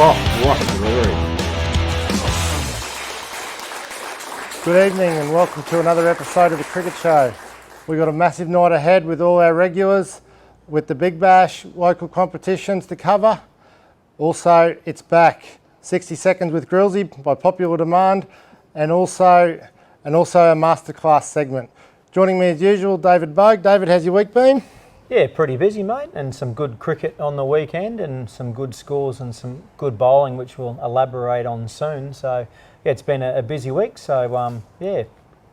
Oh, what glory. Good evening and welcome to another episode of the Cricket Show. We've got a massive night ahead with all our regulars, with the Big Bash, local competitions to cover. Also, it's back, 60 Seconds with Grillsy by popular demand, and also a masterclass segment. Joining me as usual, David Bogue. David, how's your week been? Yeah, pretty busy, mate, and some good cricket on the weekend and some good scores and some good bowling, which we'll elaborate on soon. So, yeah, it's been a busy week. So,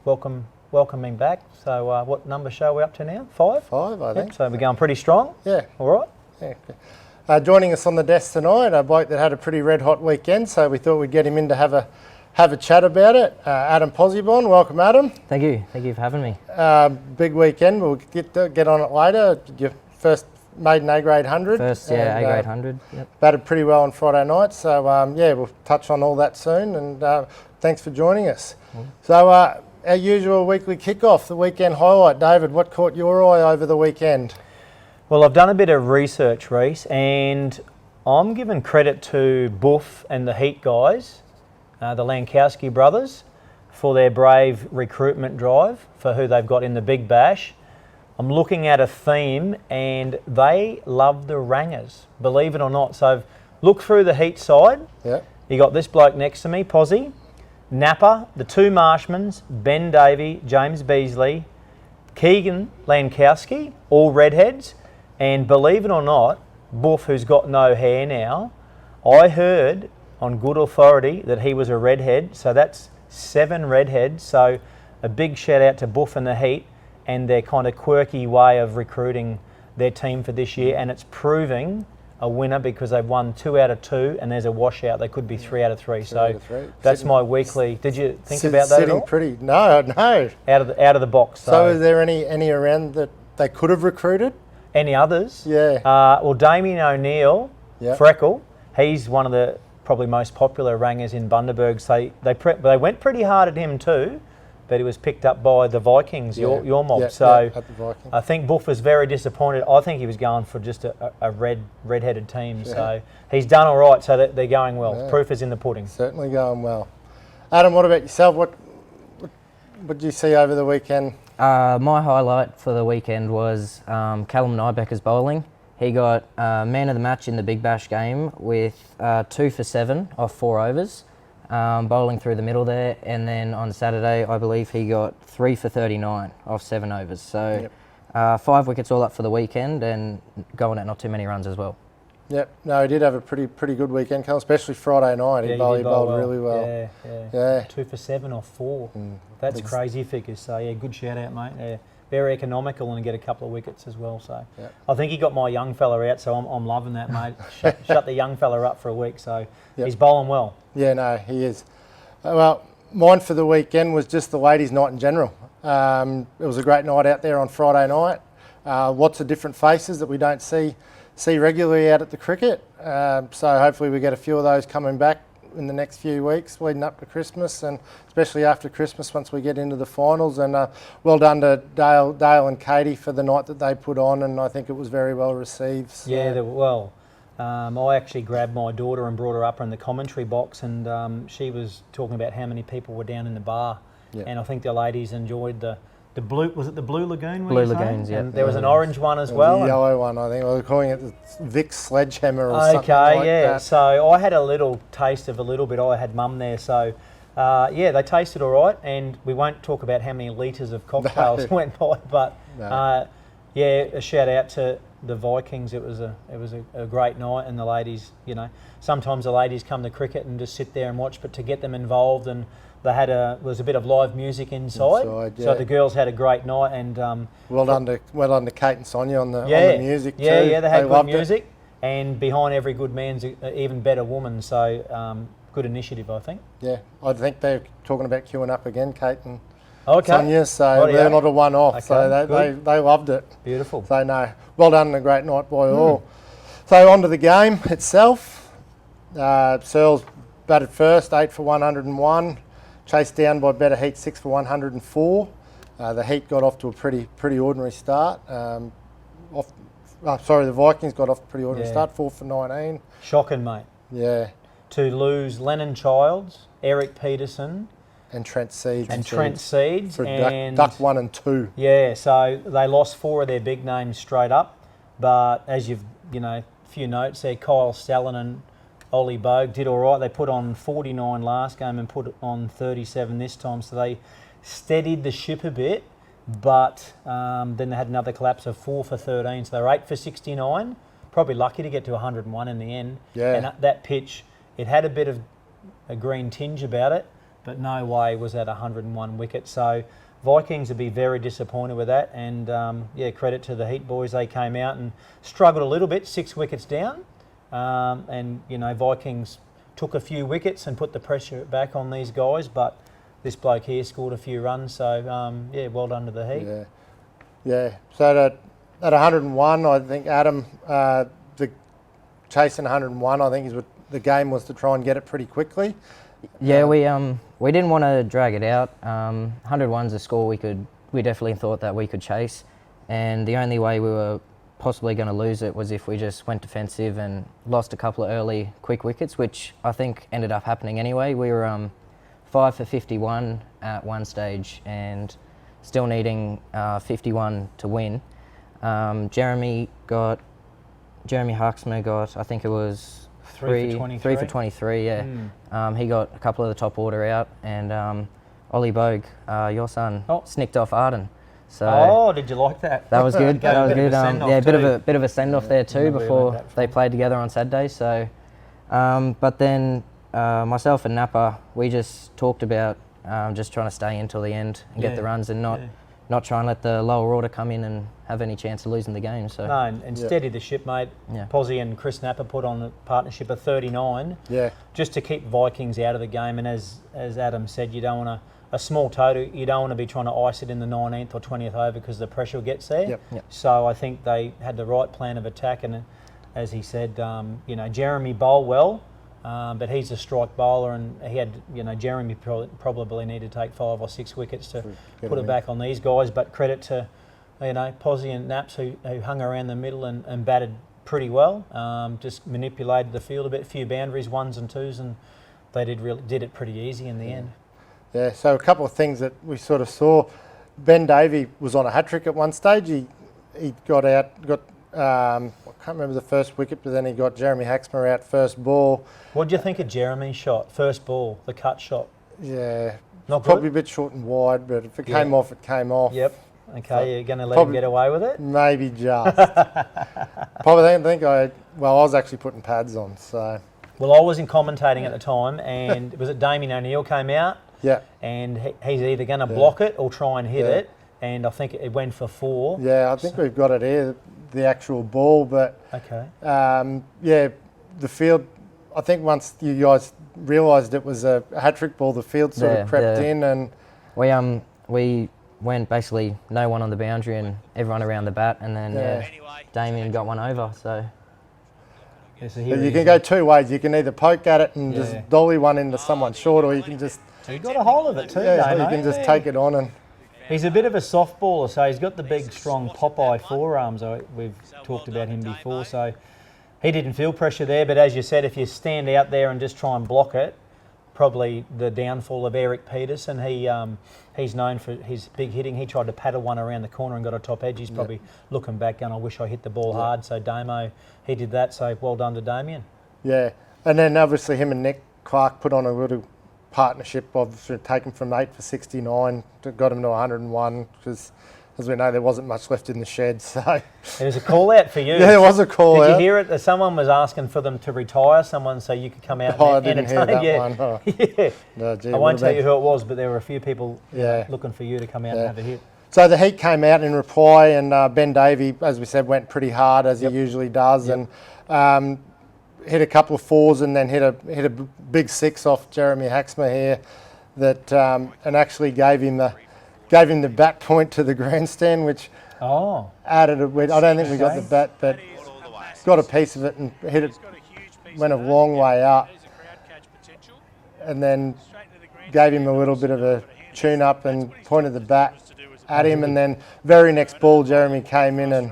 welcoming back. So, what number show are we up to now? 5? 5, I think. So we're going pretty strong. Yeah. All right. Yeah. Joining us on the desk tonight, a bloke that had a pretty red hot weekend, so we thought we'd get him in to have a chat about it. Adam Posibon, welcome, Adam. Thank you for having me. Big weekend. We'll get on it later. Your first maiden A-grade 100. A-grade 100. Yep. Batted pretty well on Friday night. So we'll touch on all that soon. And thanks for joining us. So our usual weekly kickoff, the weekend highlight. David, what caught your eye over the weekend? Well, I've done a bit of research, Reece, and I'm giving credit to Buff and the Heat guys, the Lankowski brothers, for their brave recruitment drive for who they've got in the Big Bash. I'm looking at a theme, and they love the rangers, believe it or not. So look through the Heat side. Yeah. You got this bloke next to me, Posy, Napper, the two Marshmans, Ben Davey, James Beasley, Keegan Lankowski, all redheads. And believe it or not, Buff, who's got no hair now, I heard on good authority that he was a redhead. So that's 7 redheads. So a big shout out to Buff and the Heat and their kind of quirky way of recruiting their team for this year. And it's proving a winner because they've won 2 out of 2 and there's a washout. They could be 3 out of 3. So that's my weekly. Did you think about that at all? Pretty. No. Out of the box. So is there any around that they could have recruited? Any others? Yeah. Well, Damien O'Neill, Freckle, he's one of the probably most popular rangers in Bundaberg. So they went pretty hard at him too, but he was picked up by the Vikings, your mob. At So the Vikings. I think Buff was very disappointed. I think he was going for just a red-headed team. Yeah. So he's done all right. So they're going well. Yeah. Proof is in the pudding. Certainly going well. Adam, what about yourself? What did you see over the weekend? My highlight for the weekend was Callum Nybecker's bowling. He got man of the match in the Big Bash game with 2 for 7 off 4 overs, bowling through the middle there. And then on Saturday, I believe he got 3 for 39 off 7 overs. So 5 wickets all up for the weekend and going at not too many runs as well. Yep. No, he did have a pretty good weekend, Callum, especially Friday night. He bowled well. Really well. Yeah. 2 for 7 off 4. That's crazy figures. So, yeah, good shout out, mate. Yeah. Very economical and get a couple of wickets as well. So, I think he got my young fella out, so I'm loving that, mate. Shut the young fella up for a week. So, he's bowling well. Yeah, no, he is. Well, mine for the weekend was just the ladies' night in general. It was a great night out there on Friday night. Lots of different faces that we don't see regularly out at the cricket. So hopefully we get a few of those coming back in the next few weeks leading up to Christmas, and especially after Christmas once we get into the finals. And well done to Dale and Katie for the night that they put on, and I think it was very well received. So. Yeah, I actually grabbed my daughter and brought her up in the commentary box, and she was talking about how many people were down in the bar. And I think the ladies enjoyed the blue, was it the Blue Lagoon? Blue Lagoons, yeah. And there was an orange one as well. The yellow one, I think. We were calling it the Vicks Sledgehammer or something like that. So I had a little taste of a little bit. I had mum there, so they tasted all right. And we won't talk about how many litres of cocktails went by, but a shout out to the Vikings. It was a great night, and the ladies, sometimes the ladies come to cricket and just sit there and watch, but to get them involved, and there was a bit of live music inside. So the girls had a great night, and well done to Kate and Sonia on the music too. Yeah, they had good music, and behind every good man's an even better woman. So good initiative, I think. Yeah, I think they're talking about queuing up again, Kate and Sonia. So they're not a one-off. Okay, so they loved it. Beautiful. So no, well done and a great night by all. So on to the game itself. Searles batted first, 8 for 101. Chased down by Better Heat, 6 for 104. The Heat got off to a pretty ordinary start. The Vikings got off a pretty ordinary start, 4 for 19. Shocking, mate. Yeah, to lose Lennon Childs, Eric Peterson, and Trent Seeds. and Trent Seeds. For And duck 1 and 2. yeah, so they lost 4 of their big names straight up. But as a few notes there, Kyle Stallen and Ollie Bogue did all right. They put on 49 last game and put on 37 this time. So they steadied the ship a bit. But then they had another collapse of 4 for 13. So they were 8 for 69. Probably lucky to get to 101 in the end. Yeah. And that pitch, it had a bit of a green tinge about it, but no way was that 101 wicket. So Vikings would be very disappointed with that. And credit to the Heat boys. They came out and struggled a little bit, 6 wickets down. Vikings took a few wickets and put the pressure back on these guys. But this bloke here scored a few runs. So, well done to the Heat. Yeah. Yeah. So at 101, I think Adam, the chasing 101, I think is what the game was, to try and get it pretty quickly. Yeah, we didn't want to drag it out. 101's a score we definitely thought that we could chase, and the only way we were possibly going to lose it was if we just went defensive and lost a couple of early quick wickets, which I think ended up happening anyway. We were 5 for 51 at one stage and still needing 51 to win. Jeremy Huxmer got, I think it was 3 for 23, yeah. He got a couple of the top order out, and Ollie Bogue, your son, snicked off Arden. So did you like that? that was good. That was good. A Bit of a send off there too before they played together on Saturday. So, but then myself and Napa, we just talked about just trying to stay in till the end and get the runs and not try and let the lower order come in and have any chance of losing the game. So no, and steady the ship, mate. Yeah. Posy and Chris Napa put on a partnership of 39. Yeah. Just to keep Vikings out of the game. And as Adam said, you don't want a small total. You don't want to be trying to ice it in the 19th or 20th over because the pressure gets there. Yep. So I think they had the right plan of attack. And as he said, Jeremy bowled well. But he's a strike bowler, and he had, Jeremy probably needed to take 5 or 6 wickets to put it back on these guys. But credit to, Posy and Naps who hung around the middle and batted pretty well. Just manipulated the field a bit, a few boundaries, 1s and 2s, and they did it pretty easy in the end. Yeah. So a couple of things that we sort of saw. Ben Davey was on a hat trick at one stage. He got out. I can't remember the first wicket, but then he got Jeremy Huxmer out first ball. What do you think of Jeremy's shot, first ball, the cut shot? Yeah, Not probably good? a bit short and wide, but if it came off, it came off. Yep. Okay, you're going to let him get away with it? Maybe just. Probably I was actually putting pads on, so. Well, I wasn't commentating at the time, and was it Damien O'Neill came out? Yeah. And he's either going to block it or try and hit it, and I think it went for 4. Yeah, I think we've got it here, the actual ball, but okay. The field, I think once you guys realised it was a hat-trick ball, the field sort of crept in, and we went basically no one on the boundary and everyone around the bat, and then Damien got one over. So so you can go 2 ways. You can either poke at it and just dolly one into someone short, or you can just he got a hold of it too. you can just take it on and. He's a bit of a softballer, so he's got the big, strong Popeye forearms. We've talked about him before, so he didn't feel pressure there. But as you said, if you stand out there and just try and block it, probably the downfall of Eric Peterson. He's known for his big hitting. He tried to paddle one around the corner and got a top edge. He's probably looking back going, I wish I hit the ball hard. So Damo, he did that. So well done to Damien. Yeah, and then obviously him and Nick Clark put on a little partnership of taken from 8 for 69 to got him to 101 because, as we know, there wasn't much left in the shed. So there was a call out for you. Yeah, there was a call out. Did you hear it? Someone was asking for them to retire. Someone so you could come out and entertain. I didn't hear that one. Oh. Yeah. No, gee, I won't tell you who it was, but there were a few people looking for you to come out and have a hit. So the Heat came out in reply, and Ben Davey, as we said, went pretty hard as he usually does, and hit a couple of 4s and then hit a big 6 off Jeremy Huxmer here, that and actually gave him the bat point to the grandstand, which added a bit. I don't think we got the bat, but got a piece of it and hit it. Went a long way up, and then gave him a little bit of a tune up and pointed the bat at him, and then very next ball Jeremy came in and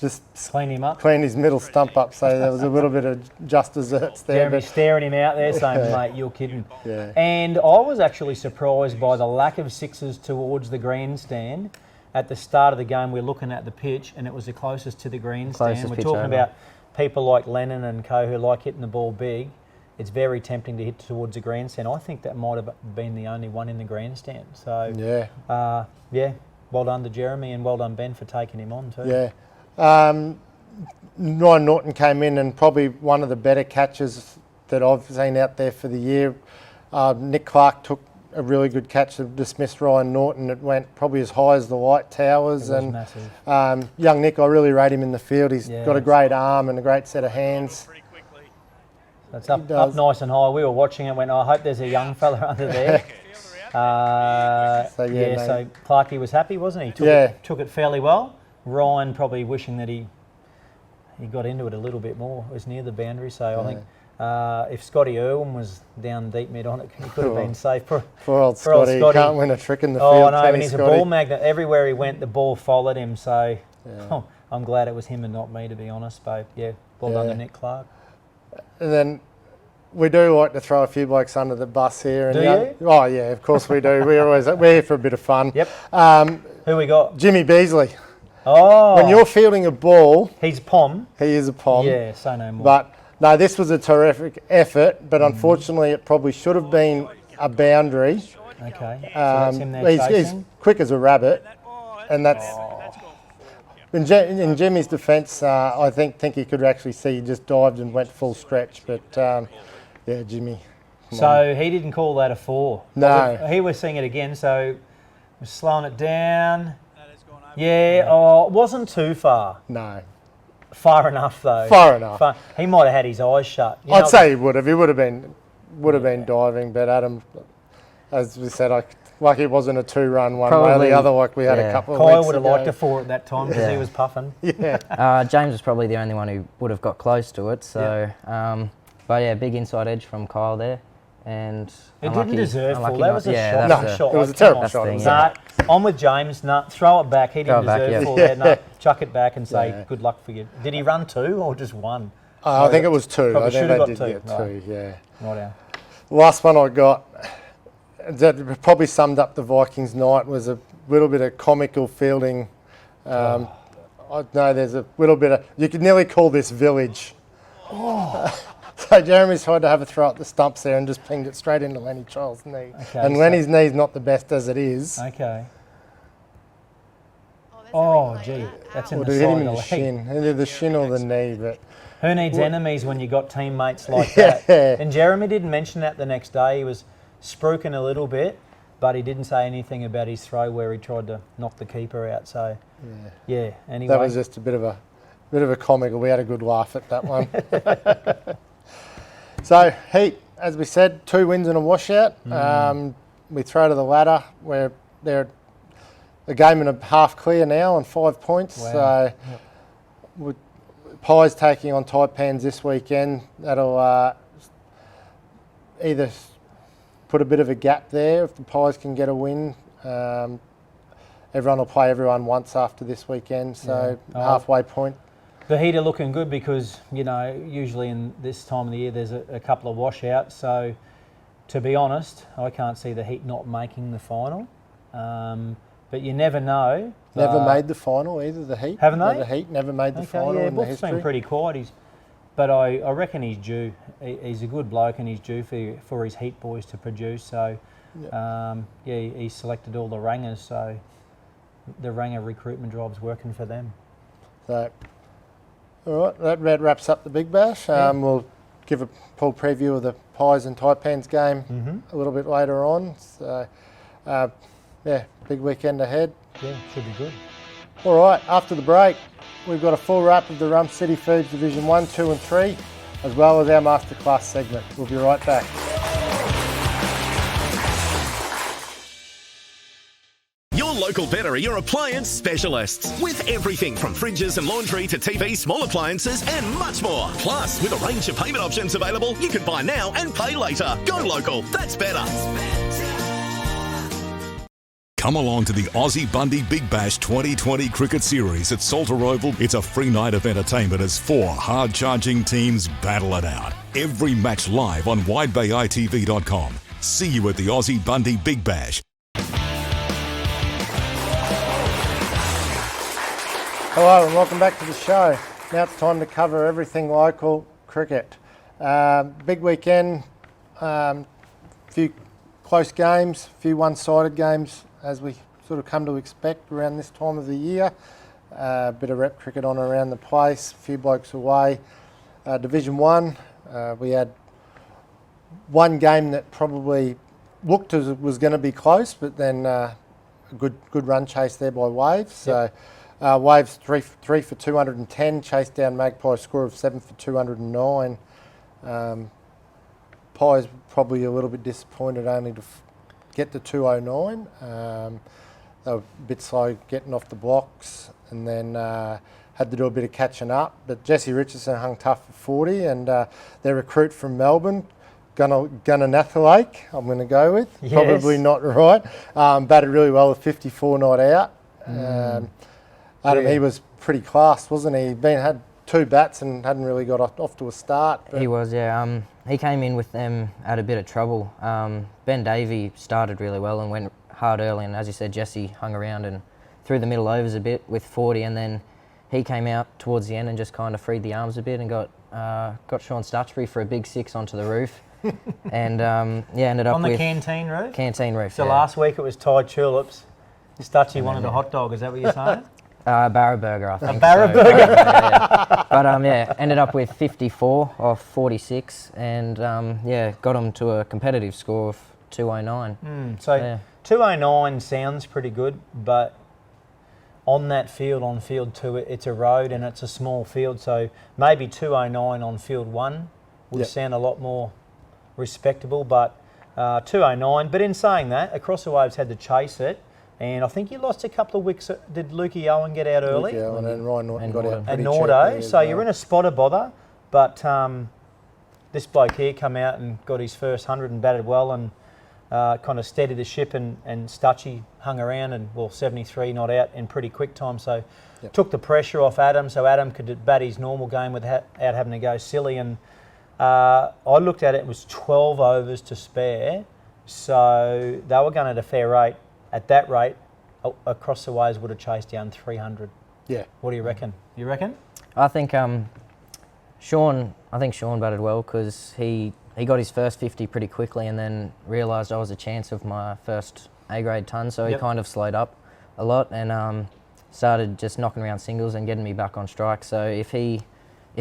just Clean him up. cleaned his middle stump up. So there was a little bit of just desserts there. Jeremy staring him out there saying, mate, you're kidding. Yeah. And I was actually surprised by the lack of sixes towards the grandstand. At the start of the game, we're looking at the pitch, and it was the closest to the grandstand. Closest We're pitch talking over. about people like Lennon and co who like hitting the ball big. It's very tempting to hit towards the grandstand. I think that might have been the only one in the grandstand. So, Yeah. well done to Jeremy and well done, Ben, for taking him on too. Yeah. Ryan Norton came in and probably one of the better catches that I've seen out there for the year. Nick Clark took a really good catch to dismiss Ryan Norton. It went probably as high as the White Towers. It was And massive. young Nick, I really rate him in the field. He's Yeah. got a great arm and a great set of hands. It's up does. nice and high. We were watching it, went, I hope there's a young fella under there. So, yeah, no. So Clarkey was happy, wasn't he? Took it fairly well. Ryan probably wishing that he got into it a little bit more. It was near the boundary, so I think if Scotty Irwin was down deep mid on it, he could have been safe. Poor old Scotty, he can't win a trick in the field. Oh, no, can and he, he's a Scotty? ball magnet. Everywhere he went, the ball followed him, so I'm glad it was him and not me, to be honest. But, yeah, well done to Nick Clark. And then we do like to throw a few blokes under the bus here. And Do you? Oh yeah, of course we do. We're here for a bit of fun. Yep. Who we got? Jimmy Beasley. Oh, When you're fielding a ball, he's Pom. he is a pom. Yeah, say no more. But no, this was a terrific effort. But unfortunately, it probably should have been a boundary. Okay, so that's him there He's chasing. quick as a rabbit, and that's. In Jimmy's defence, I think he could actually see he just dived and went full stretch. But yeah, Jimmy. So he didn't call that a 4. No. He was seeing it again, so we're slowing it down. Yeah, oh, it wasn't too far. No. Far enough though. Far enough. He might have had his eyes shut. You I'd know, say he would have. He would have been diving, but Adam, as we said, like it wasn't a 2-run one way or Probably, the other like we had a yeah. couple of Kyle weeks would have ago. liked a 4 at that time because he was puffing. Yeah. James was probably the only one who would have got close to it. So, but yeah, big inside edge from Kyle there, and It unlucky- didn't deserve full. unlucky That not- was a yeah, shot. that's No, the- shot. it was a Like, come terrible on. shot. thing, It was yeah. Nah, I'm with James. Nah, throw it back. He Throw didn't it back, deserve yeah. full there. No, Yeah. chuck it back and say Yeah. good luck for you. Did he run 2 or just 1? I think it was 2. Probably I think should they have did got 2. get Right. 2, yeah. Right out. Last one I got that probably summed up the Vikings' night was a little bit of comical fielding. I know there's a little bit of, you could nearly call this village. So Jeremy's tried to have a throw at the stumps there and just pinged it straight into Lenny Charles' knee. Okay, And so- Lenny's knee's not the best as it is. Okay. Oh, gee, that's in Would the have side hit him of in the the leg. shin, either the shin or the knee. But Who needs enemies when you got teammates like Yeah. that? And Jeremy didn't mention that the next day. He was spruiking a little bit, but he didn't say anything about his throw where he tried to knock the keeper out. So, yeah. Anyway, that was just a bit of a comical. We had a good laugh at that one. So Heat, as we said, 2 wins and a washout. We throw to the ladder where they're a game and a half clear now on 5 points. Wow. So with Pies taking on Taipans this weekend. That'll either put a bit of a gap there if the Pies can get a win. Everyone will play everyone once after this weekend, so halfway point. the Heat are looking good because, you know, usually in this time of the year there's a couple of washouts. So, to be honest, I can't see the Heat not making the final. But you never know. Never made the final either, the Heat. Haven't they? The Heat never made the final yeah, in the Book's history. been pretty quiet. But I reckon he's due. He's a good bloke and he's due for his Heat boys to produce. So, he selected all the rangers. So, the ranger recruitment drive's working for them. So, all right, that wraps up the Big Bash. We'll give a full preview of the Pies and Taipans game a little bit later on. So, big weekend ahead. Yeah, should be good. All right, after the break, we've got a full wrap of the Rum City Foods Division 1, 2 and 3, as well as our Masterclass segment. We'll be right back. Your local Better are your appliance specialists. With everything from fridges and laundry to TV, small appliances and much more. Plus, with a range of payment options available, you can buy now and pay later. Go local, that's better. Come along to the Aussie Bundy Big Bash 2020 Cricket Series at Salter Oval. It's a free night of entertainment as 4 hard-charging teams battle it out. Every match live on widebayitv.com. See you at the Aussie Bundy Big Bash. Hello and welcome back to the show. Now it's time to cover everything local cricket. Big weekend, few close games, few one-sided games as we sort of come to expect around this time of the year. A bit of rep cricket on around the place, a few blokes away. Division 1, we had one game that probably looked as it was going to be close, but then a good run chase there by Waves. So Waves 3 for 210, chased down Magpie, score of 7 for 209. Pies probably a little bit disappointed only to get to 209. They were a bit slow getting off the blocks and then had to do a bit of catching up. But Jesse Richardson hung tough for 40 and their recruit from Melbourne, Gunnar Nathalake, I'm going to go with. Yes. Probably not right. Batted really well with 54 not out. Adam, he was pretty class, wasn't he? Had 2 bats and hadn't really got off to a start. He was, yeah. He came in with them at a bit of trouble. Ben Davey started really well and went hard early, and as you said, Jesse hung around and threw the middle overs a bit with 40, and then he came out towards the end and just kind of freed the arms a bit and got Sean Stutchbury for a big 6 onto the roof. And ended up on the with canteen roof? Canteen roof, So yeah. last week it was Tide Tulips. Stutchy wanted a hot dog, is that what you're saying? Barra Burger, I think. Barra so. Burger. Yeah. But ended up with 54 off 46, and got him to a competitive score of 209. So 209 sounds pretty good, but on that field, on field 2, it's a road and it's a small field, so maybe 209 on field 1 would sound a lot more respectable, but 209. But in saying that, Across the Waves had to chase it. And I think you lost a couple of wickets. Did Lukey Owen get out early? Lukey Owen and Ryan Norton got out pretty and Nordo. cheaply So you're in a spot of bother. But this bloke here come out and got his first 100 and batted well and kind of steadied the ship. And Stutchy hung around and, 73 not out in pretty quick time. So took the pressure off Adam so Adam could bat his normal game without having to go silly. And I looked at it, it was 12 overs to spare. So they were going at a fair rate. At that rate, Across the Waves would have chased down 300. Yeah. What do you reckon? You reckon? I think Sean batted well because he got his first 50 pretty quickly and then realised I was a chance of my first A-grade ton, so he kind of slowed up a lot and started just knocking around singles and getting me back on strike. So if we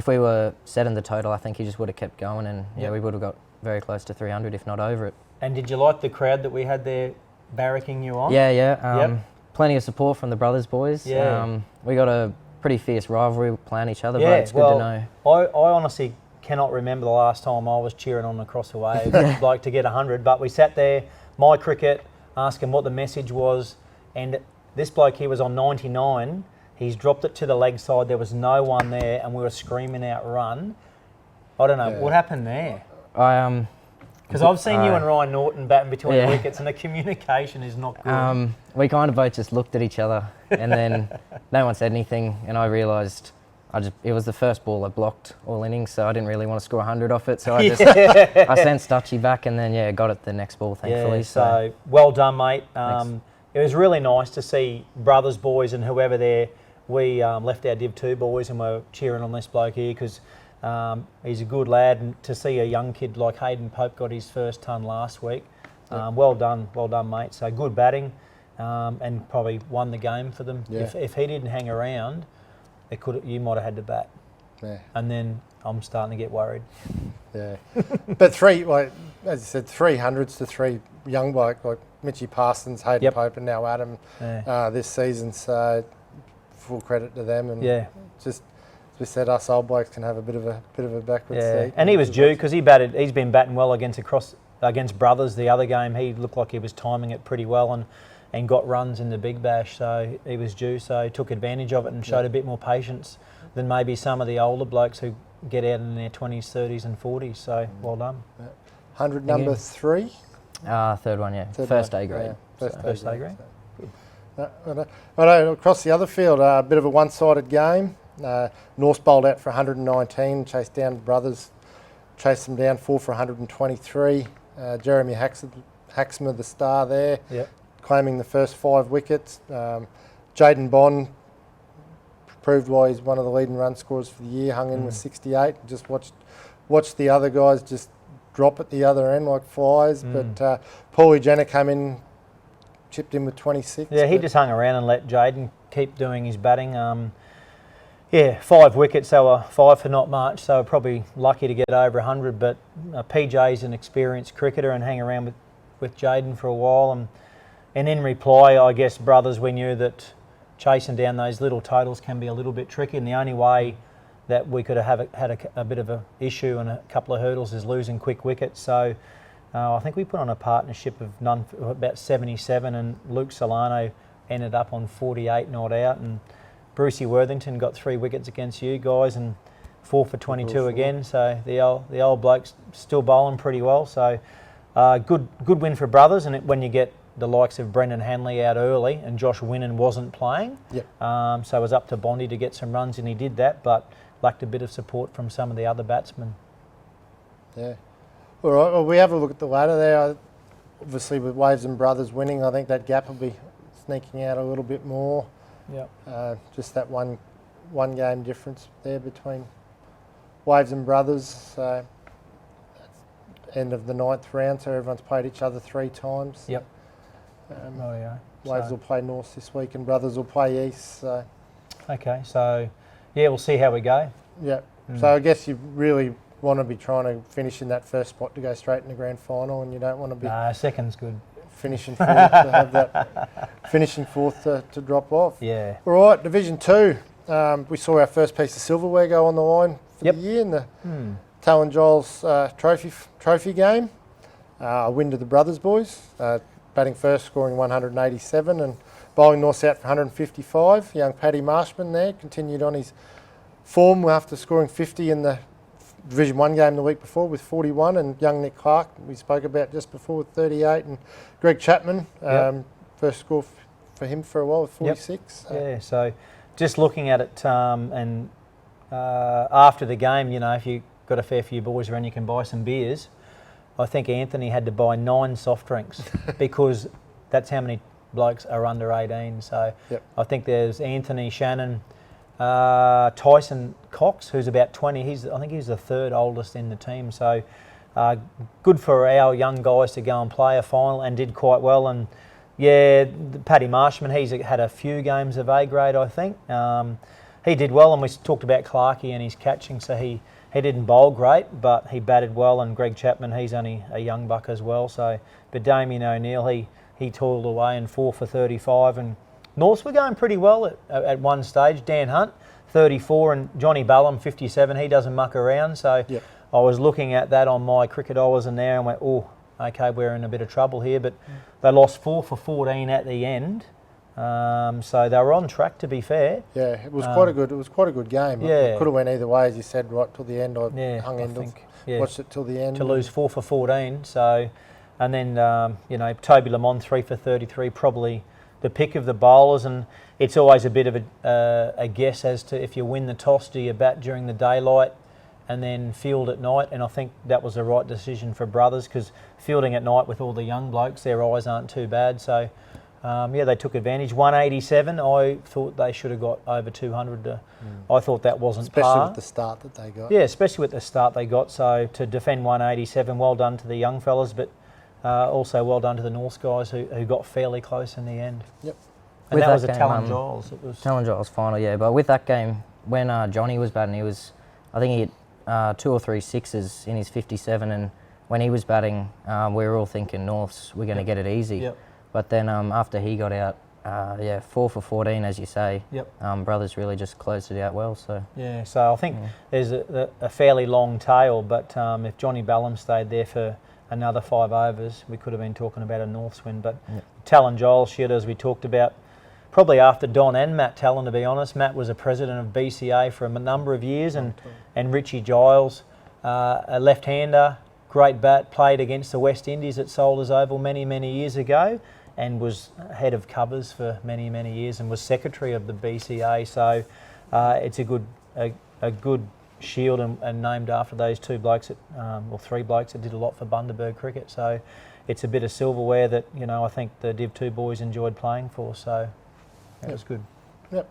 were setting the total, I think he just would have kept going and we would have got very close to 300, if not over it. And did you like the crowd that we had there barracking you on? Yeah. Plenty of support from the Brothers boys. Yeah. We got a pretty fierce rivalry playing each other, but it's good to know. I honestly cannot remember the last time I was cheering on Across the Waves, like to get 100, but we sat there, my cricket, asking what the message was, and this bloke here was on 99, he's dropped it to the leg side, there was no one there, and we were screaming out run. I don't know, what happened there? Because I've seen you and Ryan Norton batting between the wickets and the communication is not good. We kind of both just looked at each other and then no one said anything and I realised it was the first ball I blocked all innings, so I didn't really want to score 100 off it, so I just I sent Stutchy back and then got it the next ball, thankfully. Yeah, so well done, mate. It was really nice to see Brothers boys and whoever there. We left our Div 2 boys and were cheering on this bloke here because he's a good lad, and to see a young kid like Hayden Pope got his first ton last week. Well done, mate. So good batting, and probably won the game for them. Yeah. If he didn't hang around, you might have had to bat. Yeah. And then I'm starting to get worried. Yeah. But as you said, 300s to 3 young bloke like Mitchie Parsons, Hayden Pope, and now Adam this season. So full credit to them, and just. We said us old blokes can have a bit of a backwards seat. And he was due because he's been batting well against Brothers. The other game, he looked like he was timing it pretty well and got runs in the Big Bash. So he was due. So he took advantage of it and showed a bit more patience than maybe some of the older blokes who get out in their 20s, 30s, and 40s. So well done. 100 number 3. Third one, Third first one, A grade. First A grade. So I know across the other field, a bit of a one-sided game. Norse bowled out for 119, chased down the Brothers, chased them down 4 for 123. Jeremy Haxmer, the star there, claiming the first 5 wickets. Jaden Bond proved why he's one of the leading run scorers for the year, hung in with 68. Just watched the other guys just drop at the other end like flies. But Paulie Jenner came in, chipped in with 26. Yeah, he just hung around and let Jaden keep doing his batting. 5 wickets, they were 5 for not much, so we're probably lucky to get over 100, but PJ's an experienced cricketer and hang around with Jaden for a while. And in reply, I guess, Brothers, we knew that chasing down those little totals can be a little bit tricky, and the only way that we could have had a bit of an issue and a couple of hurdles is losing quick wickets. So I think we put on a partnership of about 77, and Luke Solano ended up on 48 not out, and Brucey Worthington got 3 wickets against you guys and 4 for 22 again. So the old bloke's still bowling pretty well. So good win for Brothers, and when you get the likes of Brendan Hanley out early and Josh Winnan wasn't playing, so it was up to Bondi to get some runs, and he did that, but lacked a bit of support from some of the other batsmen. Yeah. All right, well, we have a look at the ladder there. Obviously, with Waves and Brothers winning, I think that gap will be sneaking out a little bit more. Just that one game difference there between Waves and Brothers. End of the 9th round, so everyone's played each other 3 times. Waves will play North this week and Brothers will play East. So. Okay, so we'll see how we go. So I guess you really want to be trying to finish in that first spot to go straight in the grand final, and you don't want to be second's good. Finishing 4th to have that finishing 4th to drop off. Yeah. All right, Division 2. We saw our first piece of silverware go on the line for the year in the Talon Giles trophy game. A win to the Brothers boys. Batting first, scoring 187 and bowling North out for 155. Young Paddy Marshman there continued on his form after scoring 50 in the Division 1 game the week before with 41, and young Nick Clark, we spoke about just before, with 38, and Greg Chapman, first score for him for a while with 46. So just looking at it, and after the game, if you've got a fair few boys around, you can buy some beers. I think Anthony had to buy 9 soft drinks because that's how many blokes are under 18. So I think there's Anthony, Shannon, Tyson Cox, who's about 20. I think he's the 3rd oldest in the team. So good for our young guys to go and play a final, and did quite well. And Paddy Marshman, he's had a few games of A grade, I think. He did well, and we talked about Clarkey and his catching. So he didn't bowl great, but he batted well. And Greg Chapman, he's only a young buck as well. So, but Damien O'Neill, he toiled away and 4 for 35, and Norths were going pretty well at one stage. Dan Hunt, 34, and Johnny Ballum, 57. He doesn't muck around. So I was looking at that on my Cricket Hours and there and went, okay, we're in a bit of trouble here. But they lost 4 for 14 at the end. So they were on track, to be fair. Yeah, it was quite a good game. It could have went either way, as you said, right till the end. I hung in, watched it till the end. To lose 4 for 14. So, and then Toby Lamont, 3 for 33, probably the pick of the bowlers, and it's always a bit of a guess as to if you win the toss, do you bat during the daylight and then field at night? And I think that was the right decision for Brothers, because fielding at night with all the young blokes, their eyes aren't too bad. So they took advantage. 187, I thought they should have got over 200. I thought that wasn't especially par. With the start that they got. Yeah, especially with the start they got. So to defend 187, well done to the young fellas, but also well done to the North guys who got fairly close in the end. Yep. And with that was a Talon Giles. It was Talon Giles final, yeah. But with that game, when Johnny was batting, I think he hit 2 or 3 sixes in his 57, and when he was batting, we were all thinking Norths, we're going to get it easy. Yep. But then after he got out, 4 for 14, as you say. Yep. Brothers really just closed it out well. So so I think there's a fairly long tail, but if Johnny Ballum stayed there for another 5 overs, we could have been talking about a Norths win. But Talon Giles, shit, as we talked about, probably after Don and Matt Talon, to be honest. Matt was a president of BCA for a number of years, and Richie Giles, a left-hander, great bat, played against the West Indies at Soldiers Oval many, many years ago. and was head of covers for many, many years and was secretary of the BCA. So it's a good shield and named after those two blokes, or three blokes that did a lot for Bundaberg cricket. So it's a bit of silverware that, I think the Div 2 boys enjoyed playing for. So it was good. Yep.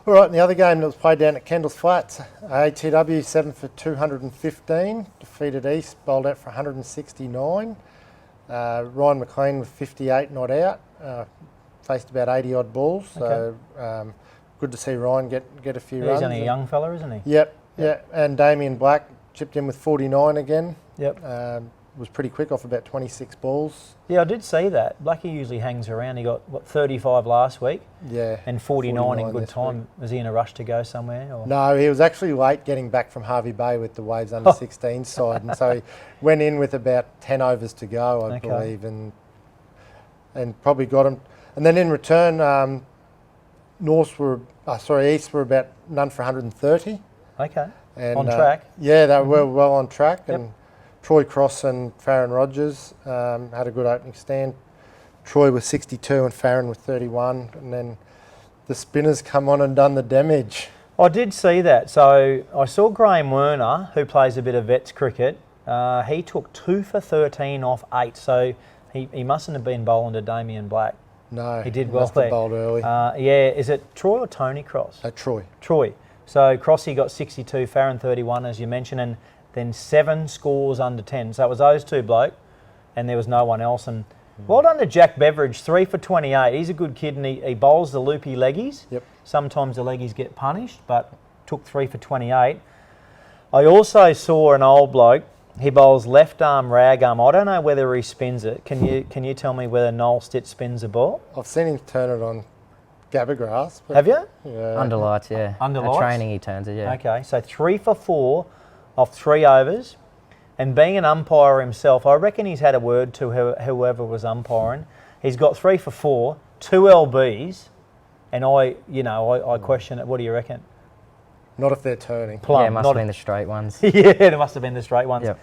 All right, and the other game that was played down at Kendall's Flats, ATW 7 for 215, defeated East, bowled out for 169. Ryan McLean with 58 not out, faced about 80 odd balls, so good to see Ryan get a few runs. He's only a young fella, isn't he? Yep, and Damien Black chipped in with 49 again. Yep. Was pretty quick off about 26 balls. Yeah, I did see that. Blackie usually hangs around. He got, 35 last week? Yeah. And 49 in good time. Week. Was he in a rush to go somewhere? Or? No, he was actually late getting back from Harvey Bay with the Waves under-16 side, and so he went in with about 10 overs to go, I believe, and probably got him. And then in return, East were about none for 130. Okay. And, on track? Yeah, they were well on track. And Troy Cross and Farron Rogers had a good opening stand. Troy with 62 and Farron with 31. And then the spinners come on and done the damage. I did see that. So I saw Graham Werner, who plays a bit of vets cricket. He took 2 for 13 off 8. So he mustn't have been bowling to Damien Black. No, he did well must there. have bowled early. Is it Troy or Tony Cross? Troy. Troy. So Crossy got 62, Farron 31, as you mentioned, and then 7 scores under 10. So it was those two bloke, and there was no one else. And well done to Jack Beveridge, 3 for 28. He's a good kid, and he bowls the loopy leggies. Yep. Sometimes the leggies get punished, but took 3 for 28. I also saw an old bloke. He bowls left arm, rag arm. I don't know whether he spins it. Can you tell me whether Noel Stitt spins the ball? I've seen him turn it on Gabbergrass. Have you? Yeah. Under lights, yeah. Under At lights? training he turns it, yeah. Okay, so 3 for 4 off 3 overs. And being an umpire himself, I reckon he's had a word to whoever was umpiring. He's got 3 for 4, 2 LBs, and I question it. What do you reckon? Not if they're turning. Plum, Yeah, it must have been the straight ones. Yeah, it must have been the straight ones. Yep.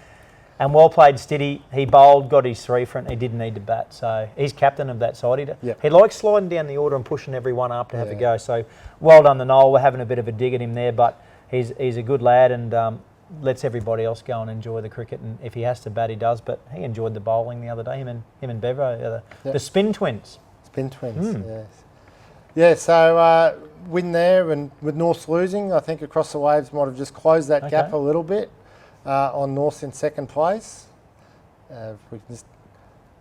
And well played, Stiddy. He bowled, got his 3 for it. He didn't need to bat, so he's captain of that side. He likes sliding down the order and pushing everyone up to have a go. So well done to Noel. We're having a bit of a dig at him there, but he's a good lad and lets everybody else go and enjoy the cricket. And if he has to bat, he does. But he enjoyed the bowling the other day. Him and Bevo, the spin twins. Spin twins. Yes. Yeah, so win there, and with Norths losing, I think Across the Waves might have just closed that gap a little bit on Norths in second place. If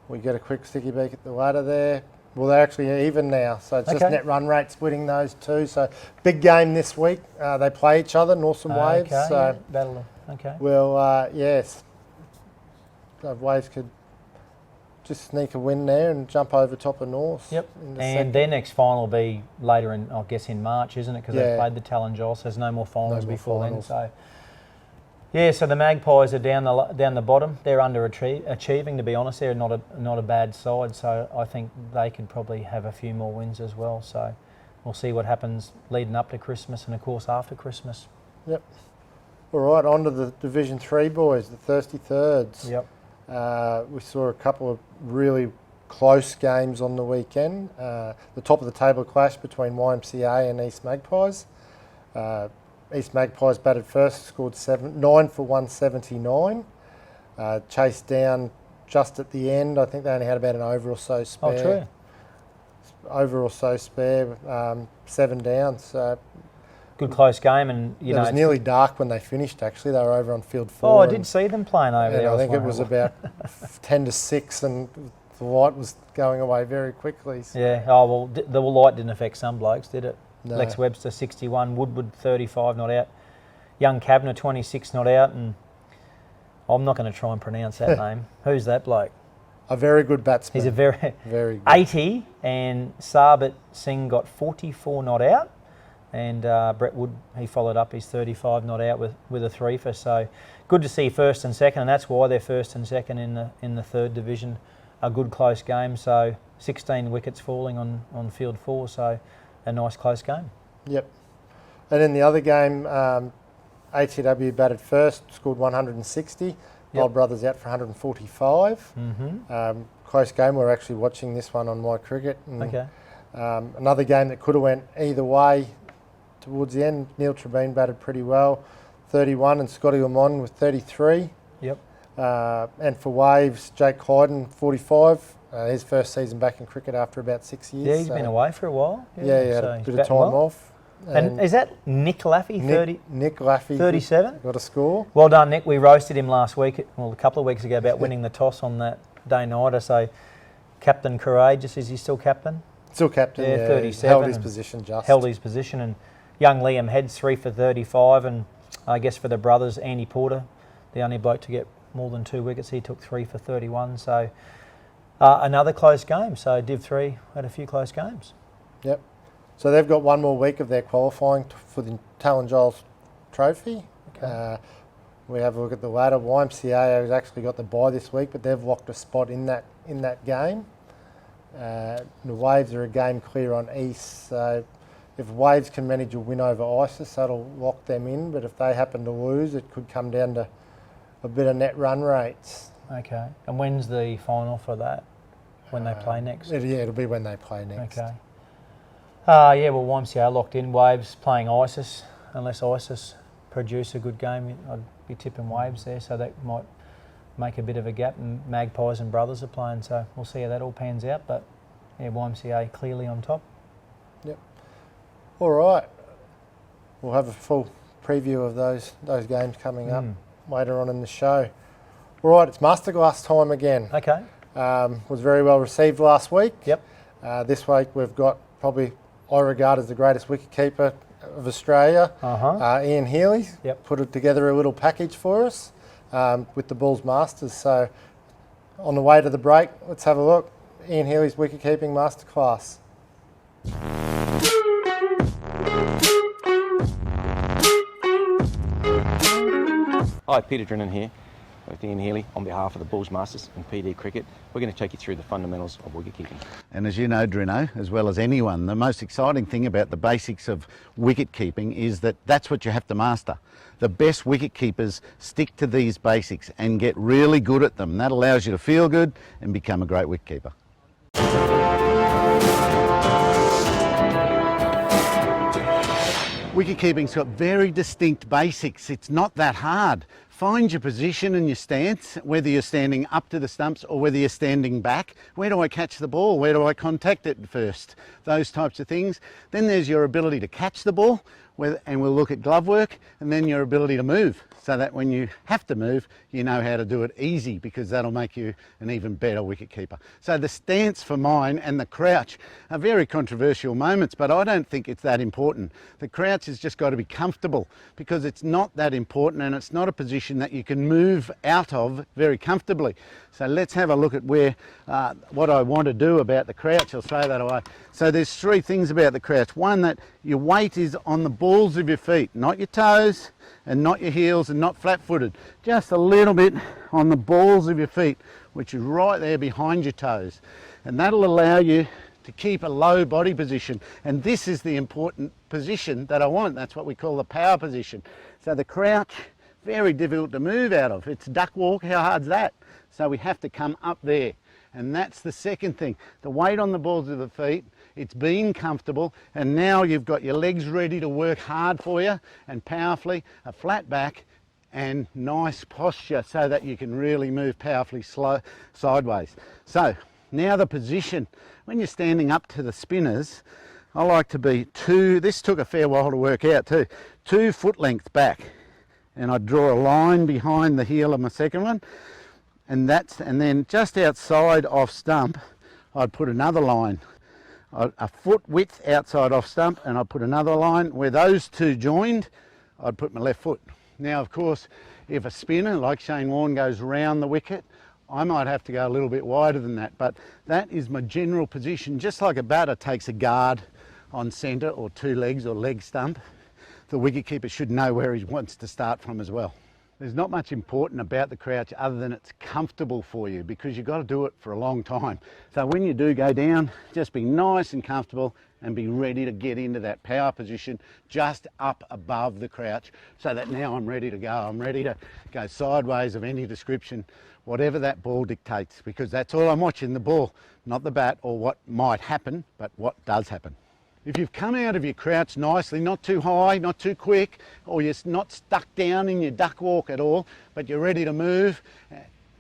we get a quick sticky beak at the ladder there. Well, they're actually even now, so it's just net run rate splitting those two. So big game this week. They play each other, Norths and Waves. So battle. Okay. well, yes, so Waves could just sneak a win there and jump over top of North. Yep. And their next final will be later in, I guess, in March, isn't it? Because they played the Talon Joel, so there's no more finals before then. So, yeah. So the Magpies are down the bottom. They're underachieving, to be honest. They're not a bad side. So I think they could probably have a few more wins as well. So we'll see what happens leading up to Christmas and of course after Christmas. Yep. All right. On to the Division 3 boys, the Thirsty Thirds. Yep. We saw a couple of really close games on the weekend. The top of the table clash between YMCA and East Magpies. East Magpies batted first, scored 9 for 179. Chased down just at the end. I think they only had about an over or so spare. Oh, true. Over or so spare, 7 down. So good close game, and it was nearly dark when they finished. Actually, they were over on field 4. Oh, I did see them playing over there. I think it was about 10 to 6, and the light was going away very quickly. So. Yeah. Oh well, the light didn't affect some blokes, did it? No. Lex Webster 61, Woodward 35 not out, Young Kavanagh 26 not out, and I'm not going to try and pronounce that name. Who's that bloke? A very good batsman. He's a very good. 80, and Sarbit Singh got 44 not out. And Brett Wood, he followed up his 35 not out with a 3 for. So good to see first and second, and that's why they're first and second in the third division. A good close game. So 16 wickets falling on field 4. So a nice close game. Yep. And in the other game, ATW batted first, scored 160. Bold Brothers out for 145. Close game. We're actually watching this one on My Cricket. And, Okay. another game that could have went either way towards the end. Neil Trevine batted pretty well, 31, and Scotty Lamont with 33. Yep. And for Waves, Jake Hyden, 45. His first season back in cricket after about 6 years. Yeah, he's been away for a while. Yeah, he had so a he's bit of batting time well. off. And is that Nick Laffey, 30? Nick Laffey. 37? Got a score. Well done, Nick. We roasted him last week, well, a couple of weeks ago, about winning the toss on that day-nighter. So, Captain Courageous, is he still captain? Still captain, Yeah, yeah. 37 Held his and position just. Held his position. And young Liam Head's 3 for 35. And I guess for the brothers, Andy Porter, the only bloke to get more than 2 wickets, he took 3 for 31. So, another close game. So, Div 3 had a few close games. Yep. So they've got one more week of their qualifying for the Talon Giles Trophy. Okay. We have a look at the ladder. YMCA has actually got the bye this week, but they've locked a spot in that game. The Waves are a game clear on East, so if Waves can manage a win over ISIS, that'll lock them in. But if they happen to lose, it could come down to a bit of net run rates. Okay. And when's the final for that? When they play next? It'll be when they play next. Okay. Yeah, well, YMCA locked in. Waves playing ISIS. Unless ISIS produce a good game, I'd be tipping Waves there, so that might make a bit of a gap. And Magpies and Brothers are playing, so we'll see how that all pans out. But yeah, YMCA clearly on top. Yep. All right. We'll have a full preview of those games coming up later on in the show. All right, it's Masterclass time again. Okay. Was very well received last week. Yep. This week we've got probably, I regard as the greatest wicketkeeper of Australia, Ian Healy. Yep. Put together a little package for us with the Bulls Masters. So on the way to the break, let's have a look. Ian Healy's wicketkeeping masterclass. Hi, Peter Drennan here with Ian Healy on behalf of the Bulls Masters and PD Cricket. We're going to take you through the fundamentals of wicket-keeping. And as you know, Drino, as well as anyone, the most exciting thing about the basics of wicket-keeping is that that's what you have to master. The best wicket-keepers stick to these basics and get really good at them. That allows you to feel good and become a great wicket-keeper. Wicket-keeping's got very distinct basics. It's not that hard. Find your position and your stance, whether you're standing up to the stumps or whether you're standing back. Where do I catch the ball? Where do I contact it first? Those types of things. Then there's your ability to catch the ball, and we'll look at glove work, and then your ability to move, so that when you have to move, you know how to do it easy, because that'll make you an even better wicket-keeper. So the stance for mine and the crouch are very controversial moments, but I don't think it's that important. The crouch has just got to be comfortable, because it's not that important and it's not a position that you can move out of very comfortably. So let's have a look at what I want to do about the crouch. I'll throw that away. So there's 3 things about the crouch. One, that your weight is on the balls of your feet, not your toes and not your heels and not flat-footed. Just a little bit on the balls of your feet, which is right there behind your toes. And that'll allow you to keep a low body position. And this is the important position that I want. That's what we call the power position. So the crouch, very difficult to move out of. It's duck walk, how hard's that? So we have to come up there. And that's the second thing. The weight on the balls of the feet, it's been comfortable, and now you've got your legs ready to work hard for you and powerfully, a flat back and nice posture so that you can really move powerfully sideways. So now the position. When you're standing up to the spinners, I like to be this took a fair while to work out too, 2 foot lengths back. And I draw a line behind the heel of my second one. And then just outside off stump, I'd put another line, a foot width outside off stump, and I'd put another line. Where those 2 joined, I'd put my left foot. Now, of course, if a spinner like Shane Warne goes round the wicket, I might have to go a little bit wider than that, but that is my general position. Just like a batter takes a guard on centre or 2 legs or leg stump, the wicketkeeper should know where he wants to start from as well. There's not much important about the crouch other than it's comfortable for you, because you've got to do it for a long time. So when you do go down, just be nice and comfortable and be ready to get into that power position just up above the crouch, so that now I'm ready to go. I'm ready to go sideways of any description, whatever that ball dictates, because that's all I'm watching, the ball, not the bat or what might happen, but what does happen. If you've come out of your crouch nicely, not too high, not too quick, or you're not stuck down in your duck walk at all, but you're ready to move,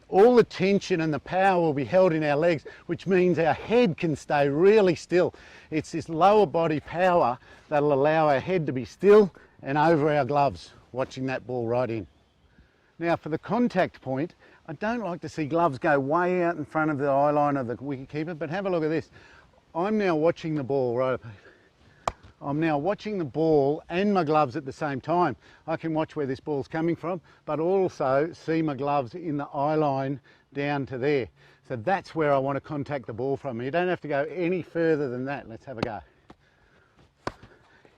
all the tension and the power will be held in our legs, which means our head can stay really still. It's this lower body power that'll allow our head to be still and over our gloves, watching that ball right in. Now for the contact point, I don't like to see gloves go way out in front of the eye line of the wicketkeeper, but have a look at this. I'm now watching the ball, right? I'm now watching the ball and my gloves at the same time. I can watch where this ball's coming from, but also see my gloves in the eye line down to there. So that's where I want to contact the ball from. You don't have to go any further than that. Let's have a go.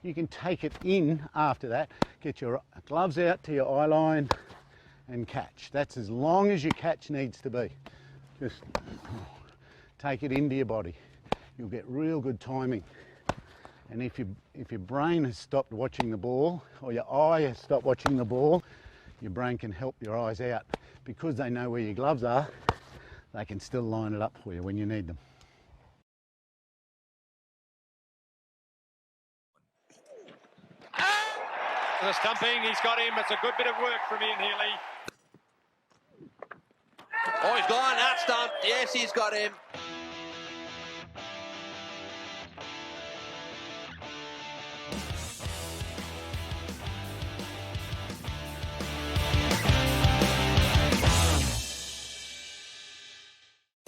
You can take it in after that, get your gloves out to your eye line and catch. That's as long as your catch needs to be. Just take it into your body. You'll get real good timing. And if your brain has stopped watching the ball, or your eye has stopped watching the ball, your brain can help your eyes out. Because they know where your gloves are, they can still line it up for you when you need them. The stumping, he's got him. It's a good bit of work from Ian Healy. Oh, he's gone, out stumped. Yes, he's got him.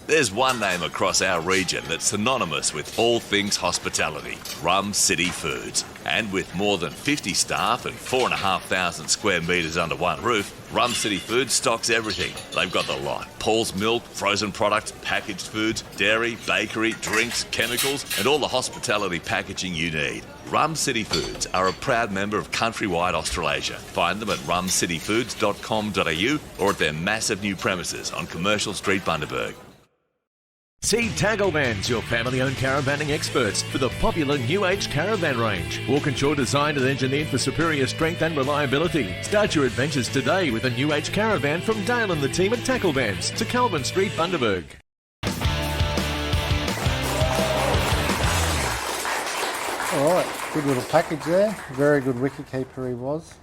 There's one name across our region that's synonymous with all things hospitality, Rum City Foods. And with more than 50 staff and 4,500 square metres under one roof, Rum City Foods stocks everything. They've got the lot. Paul's Milk, frozen products, packaged foods, dairy, bakery, drinks, chemicals, and all the hospitality packaging you need. Rum City Foods are a proud member of Countrywide Australasia. Find them at rumcityfoods.com.au or at their massive new premises on Commercial Street, Bundaberg. See Tackle-Vans, your family-owned caravanning experts, for the popular New Age caravan range. Walkinshaw designed and engineered for superior strength and reliability. Start your adventures today with a New Age caravan from Dale and the team at Tackle-Vans to Calvin Street, Bundaberg. All right, good little package there. Very good wicketkeeper he was.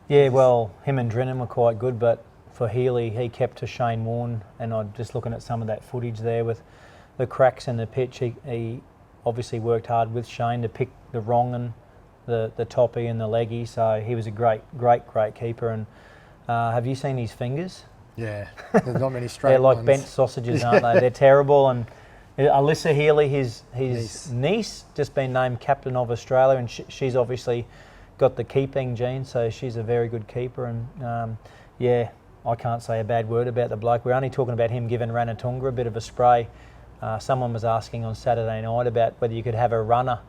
Yeah, well, him and Drennan were quite good, but for Healy, he kept to Shane Warne, and I'm just looking at some of that footage there with the cracks in the pitch. He obviously worked hard with Shane to pick the wrong and the toppy and the leggy, so he was a great keeper. And have you seen his fingers? Yeah, there's not many straight They're like ones. bent sausages, aren't they? They're terrible. And Alyssa Healy, his niece, just been named captain of Australia, and she's obviously got the keeping gene, so she's a very good keeper. And yeah, I can't say a bad word about the bloke. We're only talking about him giving Ranatunga a bit of a spray. Someone was asking on Saturday night about whether you could have a runner,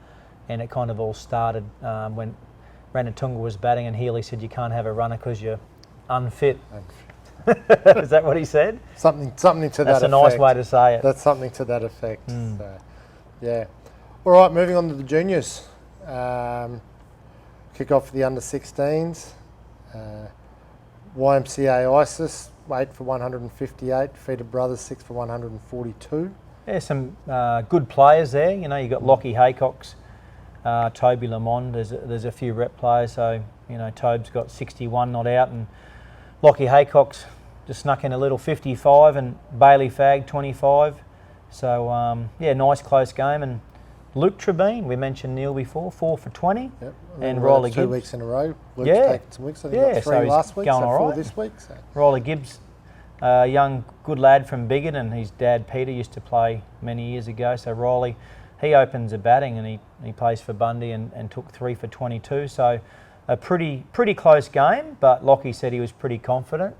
and it kind of all started when Ranatunga was batting, and Healy said you can't have a runner because you're unfit. Is that what he said? Something to that effect. That's a nice way to say it. That's something to that effect. So, yeah. All right, moving on to the juniors. Kick off for the under-16s. YMCA ISIS, 8 for 158. Defeated Brothers, 6 for 142. Yeah, some good players there. You know, you got Lockie Haycox, Toby Lamond. There's a few rep players. So you know, Tobe's got 61 not out, and Lockie Haycox just snuck in a little 55, and Bailey Fagg 25. So yeah, nice close game. And Luke Trebeen, we mentioned Neil before, 4 for 20. Yep. And Riley Gibbs. 2 weeks in a row. Luke's taken some weeks. I think he got 3 last week, going so all 4 right. this week. So. Riley Gibbs, young good lad from Biggin, and his dad Peter used to play many years ago. So Riley, he opens the batting, and he plays for Bundy and took 3 for 22. So a pretty close game, but Lockie said he was pretty confident.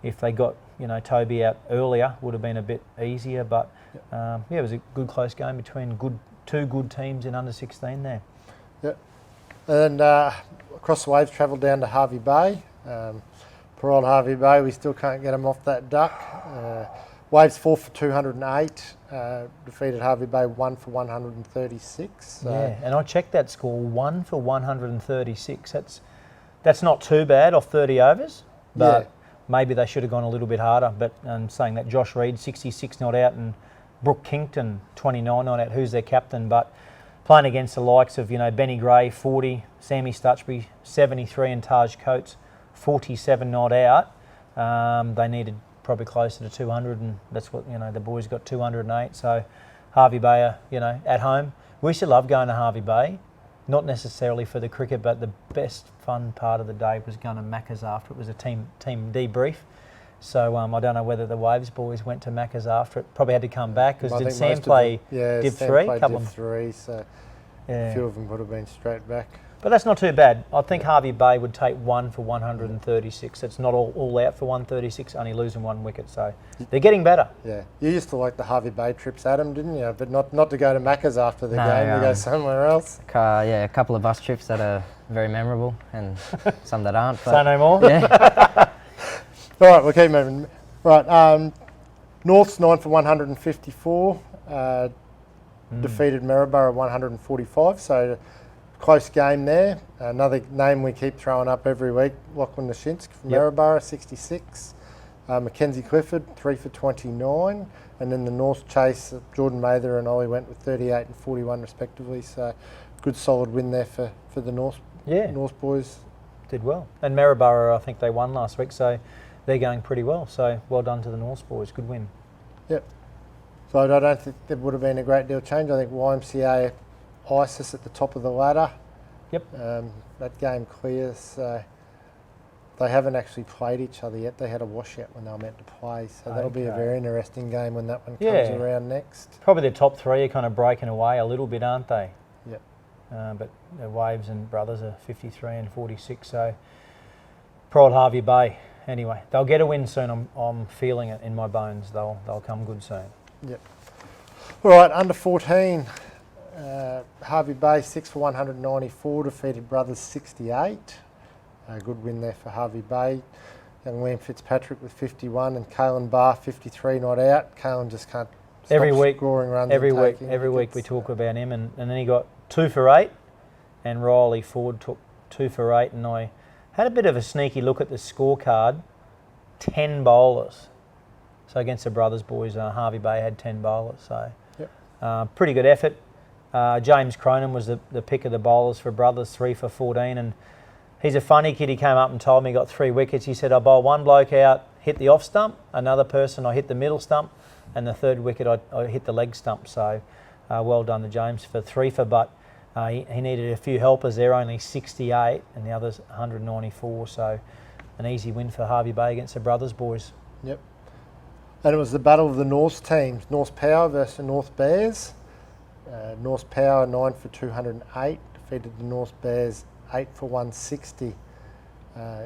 If they got Toby out earlier, would have been a bit easier. But yeah, it was a good close game between two good teams in under 16 there. Yep. And across the waves, travelled down to Harvey Bay. Poor old Harvey Bay, we still can't get him off that duck. Waves 4 for 208, defeated Harvey Bay 1 for 136. So. Yeah, and I checked that score, 1 for 136. That's not too bad off 30 overs, but maybe they should have gone a little bit harder. But saying that, Josh Reed 66 not out and Brooke Kington 29 not out, who's their captain, but playing against the likes of Benny Gray 40, Sammy Stutchbury 73, and Taj Coates 47 not out. They needed probably closer to 200, and that's what the boys got 208. So Harvey Bay are at home. We used to love going to Harvey Bay, not necessarily for the cricket, but the best fun part of the day was going to Macca's after. It was a team debrief. So I don't know whether the Waves boys went to Macca's after it. Probably had to come back because did Sam play Div 3? Div 3, so a few of them would have been straight back. But that's not too bad. I think Harvey Bay would take 1 for 136. It's not all out for 136, only losing 1 wicket. So they're getting better. Yeah. You used to like the Harvey Bay trips, Adam, didn't you? But not to go to Macca's after the game, to go somewhere else. A couple of bus trips that are very memorable and some that aren't. Say no more. Yeah. All right, we'll keep moving. Right, North's 9 for 154, defeated Maryborough 145, so close game there. Another name we keep throwing up every week, Lachlan Nishinsk from Maryborough, 66. Mackenzie Clifford, 3 for 29. And then the North Chase, Jordan Mather and Ollie went with 38 and 41 respectively. So good solid win there for the North boys. Did well. And Maryborough, I think they won last week, so they're going pretty well. So well done to the North boys. Good win. Yep. So I don't think there would have been a great deal of change. I think YMCA ISIS at the top of the ladder. Yep. That game clears. So they haven't actually played each other yet. They had a washout when they were meant to play. So that'll be a very interesting game when that one comes around next. Probably the top three are kind of breaking away a little bit, aren't they? Yep. But the Waves and Brothers are 53 and 46. So Pride Harvey Bay. Anyway, they'll get a win soon. I'm feeling it in my bones. They'll come good soon. Yep. All right, under 14. Harvey Bay 6 for 194, defeated Brothers 68. A good win there for Harvey Bay. Young Liam Fitzpatrick with 51 and Kalen Barr 53 not out. Kalen just can't stop scoring runs. Every week we talk about him, and then he got 2 for 8, and Riley Ford took 2 for 8, and I had a bit of a sneaky look at the scorecard. 10 bowlers. So against the Brothers boys, Harvey Bay had 10 bowlers. So pretty good effort. James Cronin was the pick of the bowlers for Brothers, 3 for 14, and he's a funny kid. He came up and told me he got 3 wickets. He said, I bowl one bloke out, hit the off stump, another person I hit the middle stump, and the third wicket I hit the leg stump. So well done to James for 3 for, but he needed a few helpers there, only 68, and the others 194. So an easy win for Harvey Bay against the Brothers boys. Yep. And it was the battle of the North teams, North Power versus North Bears. North Power 9 for 208, defeated the North Bears 8 for 160.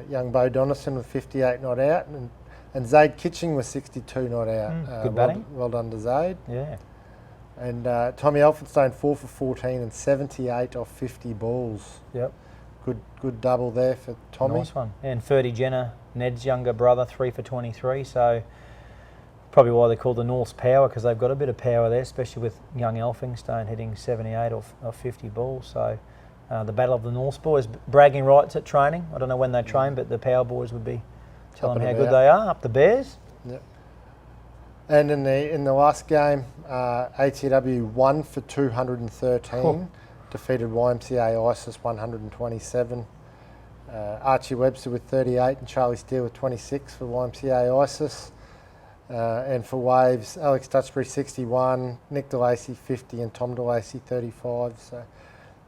Young Bo Donaldson with 58 not out, and Zaid Kitching was 62 not out. Good batting. Well done to Zaid. Yeah. And Tommy Elphinstone 4 for 14 and 78 off 50 balls. Yep. Good double there for Tommy. Nice one. And Ferdy Jenner, Ned's younger brother, 3 for 23. So probably why they call the North's Power, because they've got a bit of power there, especially with young Elphinstone hitting 78 off 50 balls. So the battle of the North boys, bragging rights at training. I don't know when they train, but the Power boys would be telling them how good they are. Up the Bears. Yep. And in the last game, ATW 1 for 213, defeated YMCA ISIS 127. Archie Webster with 38 and Charlie Steele with 26 for YMCA ISIS. And for Waves, Alex Dutchbury 61, Nick DeLacy 50 and Tom DeLacy 35. So a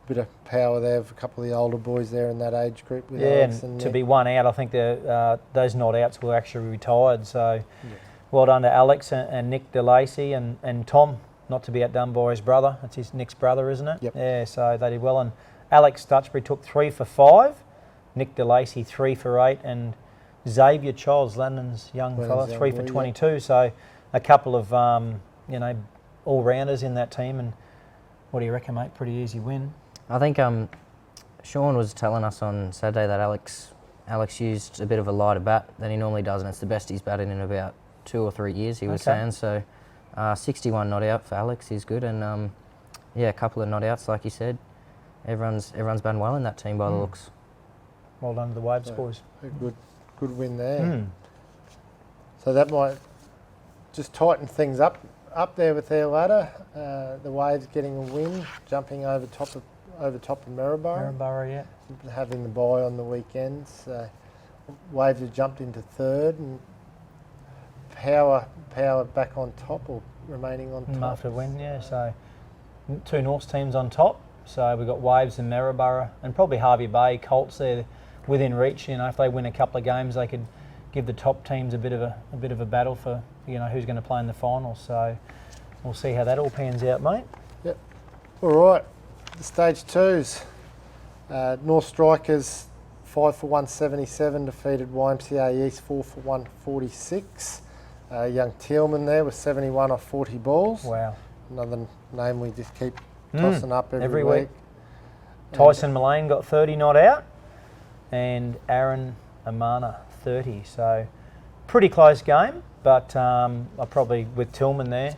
bit of power there for a couple of the older boys there in that age group. With Alex and to be one out, I think those not outs were actually retired. So well done to Alex and Nick DeLacy and Tom, not to be outdone by his brother. That's Nick's brother, isn't it? Yep. Yeah, so they did well. And Alex Dutchbury took 3 for 5, Nick DeLacy 3 for 8, and Xavier Charles, London's young fella, 3 for 22. Yeah. So a couple of all-rounders in that team. And what do you reckon, mate? Pretty easy win. I think Sean was telling us on Saturday that Alex Alex used a bit of a lighter bat than he normally does, and it's the best he's batted in about 2 or 3 years, he was saying. So 61 not out for Alex is good, and a couple of not outs, like you said. Everyone's done well in that team by the looks. Well done to the Waves boys. A good win there. So that might just tighten things up there with their ladder. The Waves getting a win, jumping over top of Maryborough. Maryborough, yeah. Having the bye on the weekends. Waves have jumped into third, and Power back on top, or remaining on top. After a win, yeah. So 2 Norths teams on top. So we've got Waves and Maryborough, and probably Harvey Bay, Colts there within reach. If they win a couple of games, they could give the top teams a bit of a battle for who's going to play in the finals. So we'll see how that all pans out, mate. Yep. All right. The stage 2s. North Strikers 5 for 177 defeated YMCA East 4 for 146. Young Tealman there was 71 off 40 balls. Wow. Another name we just keep tossing up every week. Tyson Mullane got 30 not out, and Aaron Amana 30. So pretty close game, but I probably with Tillman there,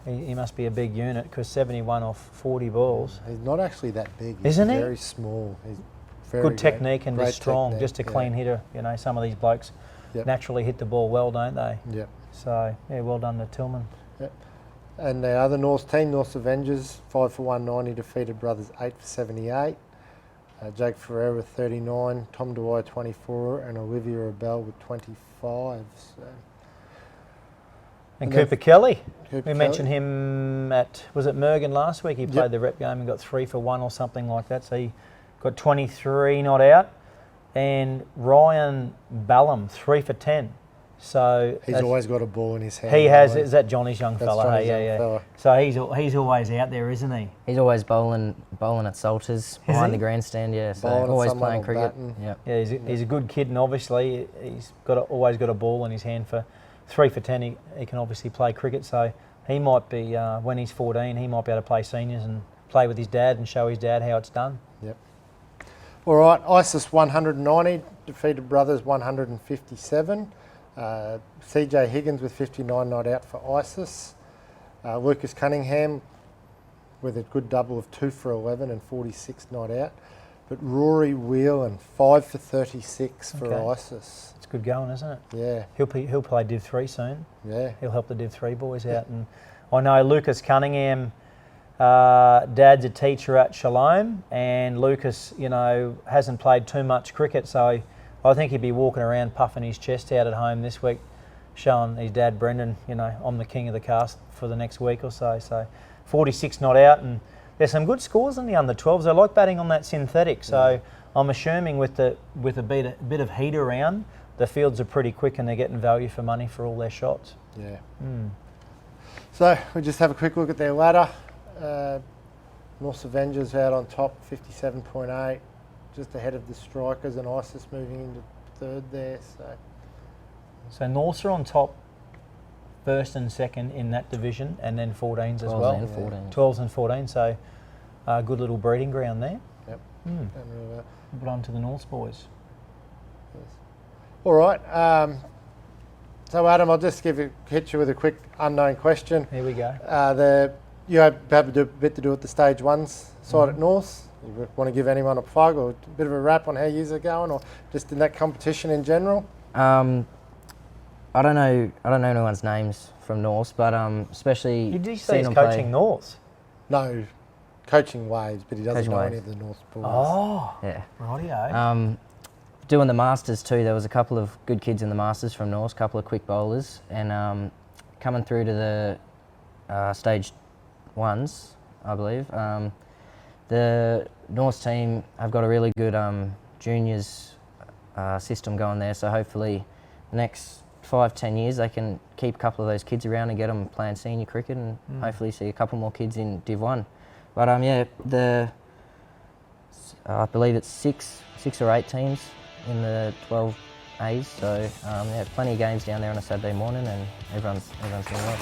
he must be a big unit because 71 off 40 balls. He's not actually that big. Isn't he? Very small. He's very good technique and just strong, technique, just a clean hitter. Some of these blokes naturally hit the ball well, don't they? Yep. So yeah, well done to Tillman. Yep. And the other North team, North Avengers, 5 for 190 defeated Brothers 8 for 78. Jake Ferreira 39, Tom Dwyer 24, and Olivia Rebel with 25. And Cooper Kelly. Cooper We mentioned him at Mergen last week. He played the rep game and got 3 for 1 or something like that. So he got 23 not out. And Ryan Ballum 3 for 10. So he's always got a ball in his hand. He has. Is that Johnny's young fella? Johnny's hey, young fella. So he's always out there, isn't he? He's always bowling at Salters behind the grandstand. Yeah, so always playing cricket. Yeah, he's a good kid, and obviously he's always got a ball in his hand for 3 for 10. He can obviously play cricket, so he might be when he's 14, he might be able to play seniors and play with his dad and show his dad how it's done. Yep. All right, ISIS 190 defeated Brothers 157. CJ Higgins with 59 not out for ISIS. Lucas Cunningham with a good double of 2 for 11 and 46 not out. But Rory Whelan 5 for 36 for ISIS. It's good going, isn't it? Yeah. He'll play Div 3 soon. Yeah. He'll help the Div 3 boys out. And I know Lucas Cunningham, Dad's a teacher at Shalom, and Lucas, hasn't played too much cricket, so I think he'd be walking around puffing his chest out at home this week, showing his dad Brendan, I'm the king of the cast for the next week or so. So 46 not out, and there's some good scores in the under 12s. They like batting on that synthetic, so I'm assuming with a bit of heat around, the fields are pretty quick and they're getting value for money for all their shots. Yeah. So we just have a quick look at their ladder. North Avengers out on top, 57.8. Just ahead of the Strikers, and ISIS moving into third there. So Norths are on top, first and second in that division, and then 14s as well. 12s and 14. So good little breeding ground there. Yep. But on to the Norths boys. Yes. All right. So Adam, I'll just hit you with a quick unknown question. Here we go. You have a bit to do with the stage 1s side at North. You want to give anyone a plug or a bit of a rap on how yous are going, or just in that competition in general? I don't know anyone's names from North, but especially. Did you say he's coaching North? No, coaching Waves, but he doesn't know any of the North boys. Oh, yeah. Rightio. Doing the Masters too, there was a couple of good kids in the Masters from North, a couple of quick bowlers, and coming through to the stage 1s, I believe. The North team have got a really good juniors system going there, so hopefully the next 5-10 years they can keep a couple of those kids around and get them playing senior cricket, and hopefully see a couple more kids in Div 1. But I believe it's six or 8 teams in the 12 A's, so plenty of games down there on a Saturday morning, and everyone's doing well.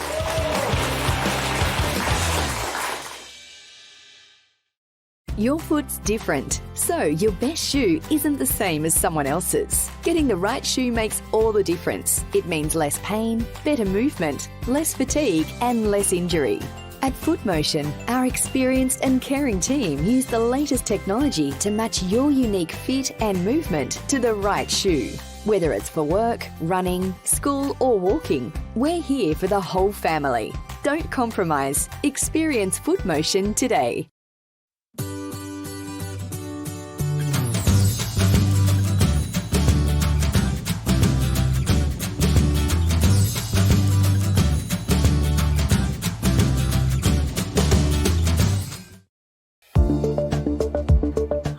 Your foot's different, so your best shoe isn't the same as someone else's. Getting the right shoe makes all the difference. It means less pain, better movement, less fatigue and less injury. At FootMotion, our experienced and caring team use the latest technology to match your unique fit and movement to the right shoe. Whether it's for work, running, school or walking, we're here for the whole family. Don't compromise. Experience FootMotion today.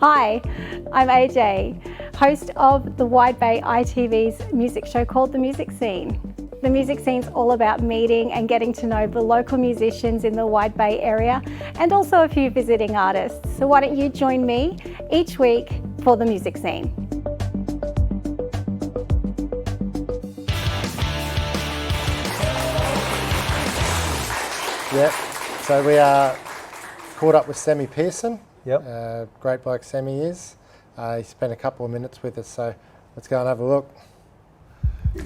Hi, I'm AJ, host of the Wide Bay ITV's music show called The Music Scene. The Music Scene's all about meeting and getting to know the local musicians in the Wide Bay area and also a few visiting artists. So why don't you join me each week for The Music Scene. Yep, so we are caught up with Sammy Pearson. Yep. Great bloke Sammy is. He spent a couple of minutes with us, so let's go and have a look.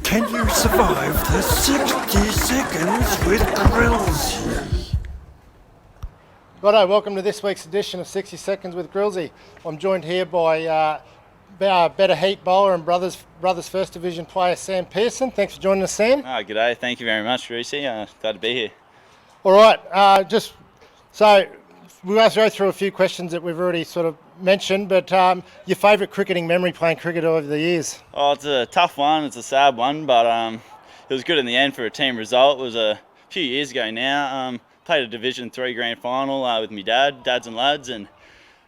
Can you survive the 60 seconds with Grillsy? Righto, welcome to this week's edition of 60 Seconds with Grillsy. I'm joined here by Better Heat bowler and Brothers First Division player Sam Pearson. Thanks for joining us, Sam. G'day, thank you very much, Reece. Glad to be here. All right, so we'll go through a few questions that we've already sort of mentioned, but your favourite cricketing memory playing cricket over the years? Oh, it's a tough one. It's a sad one, but it was good in the end for a team result. It was a few years ago now. Played a Division 3 grand final with my dads and lads, and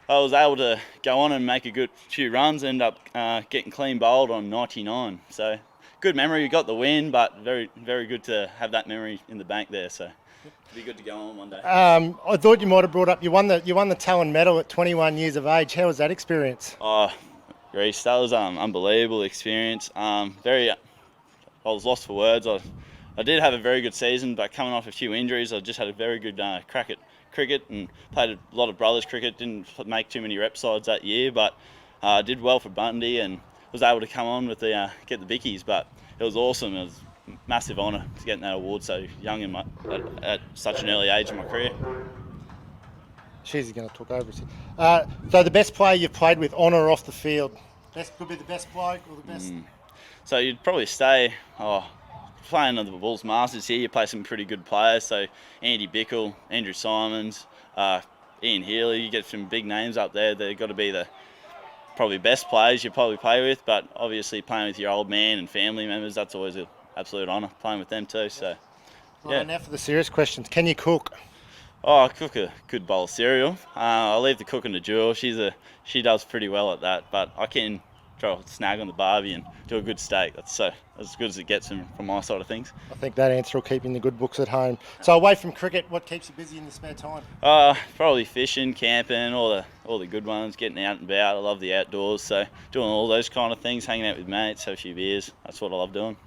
I was able to go on and make a good few runs, end up getting clean bowled on 99. So good memory. We got the win, but very, very good to have that memory in the bank there. So it'd be good to go on one day. I thought you might have brought up, you won the Talon medal at 21 years of age. How was that experience? Oh, Reece, that was unbelievable experience. I was lost for words. I did have a very good season, but coming off a few injuries, I just had a very good crack at cricket and played a lot of brothers cricket. Didn't make too many rep sides that year, but did well for Bundy and was able to come on with the get the Vickies. But it was awesome. It was massive honour to get that award so young at such an early age in my career. She's going to talk over. So the best player you've played with on or off the field? Could be the best bloke or the best? So you'd probably stay, playing on the Bulls Masters here, you play some pretty good players. So Andy Bickle, Andrew Simons, Ian Healy, you get some big names up there. They've got to be the probably best players you probably play with, but obviously playing with your old man and family members, that's always an absolute honour, playing with them too. So, yeah. Right, now for the serious questions. Can you cook? Oh, I cook a good bowl of cereal. I leave the cooking to Jewel. She does pretty well at that, but I can try to snag on the barbie and do a good steak. That's as good as it gets from my side of things. I think that answer will keep you in the good books at home. So away from cricket, what keeps you busy in your spare time? Probably fishing, camping, all the good ones, getting out and about. I love the outdoors, so doing all those kind of things, hanging out with mates, have a few beers. That's what I love doing.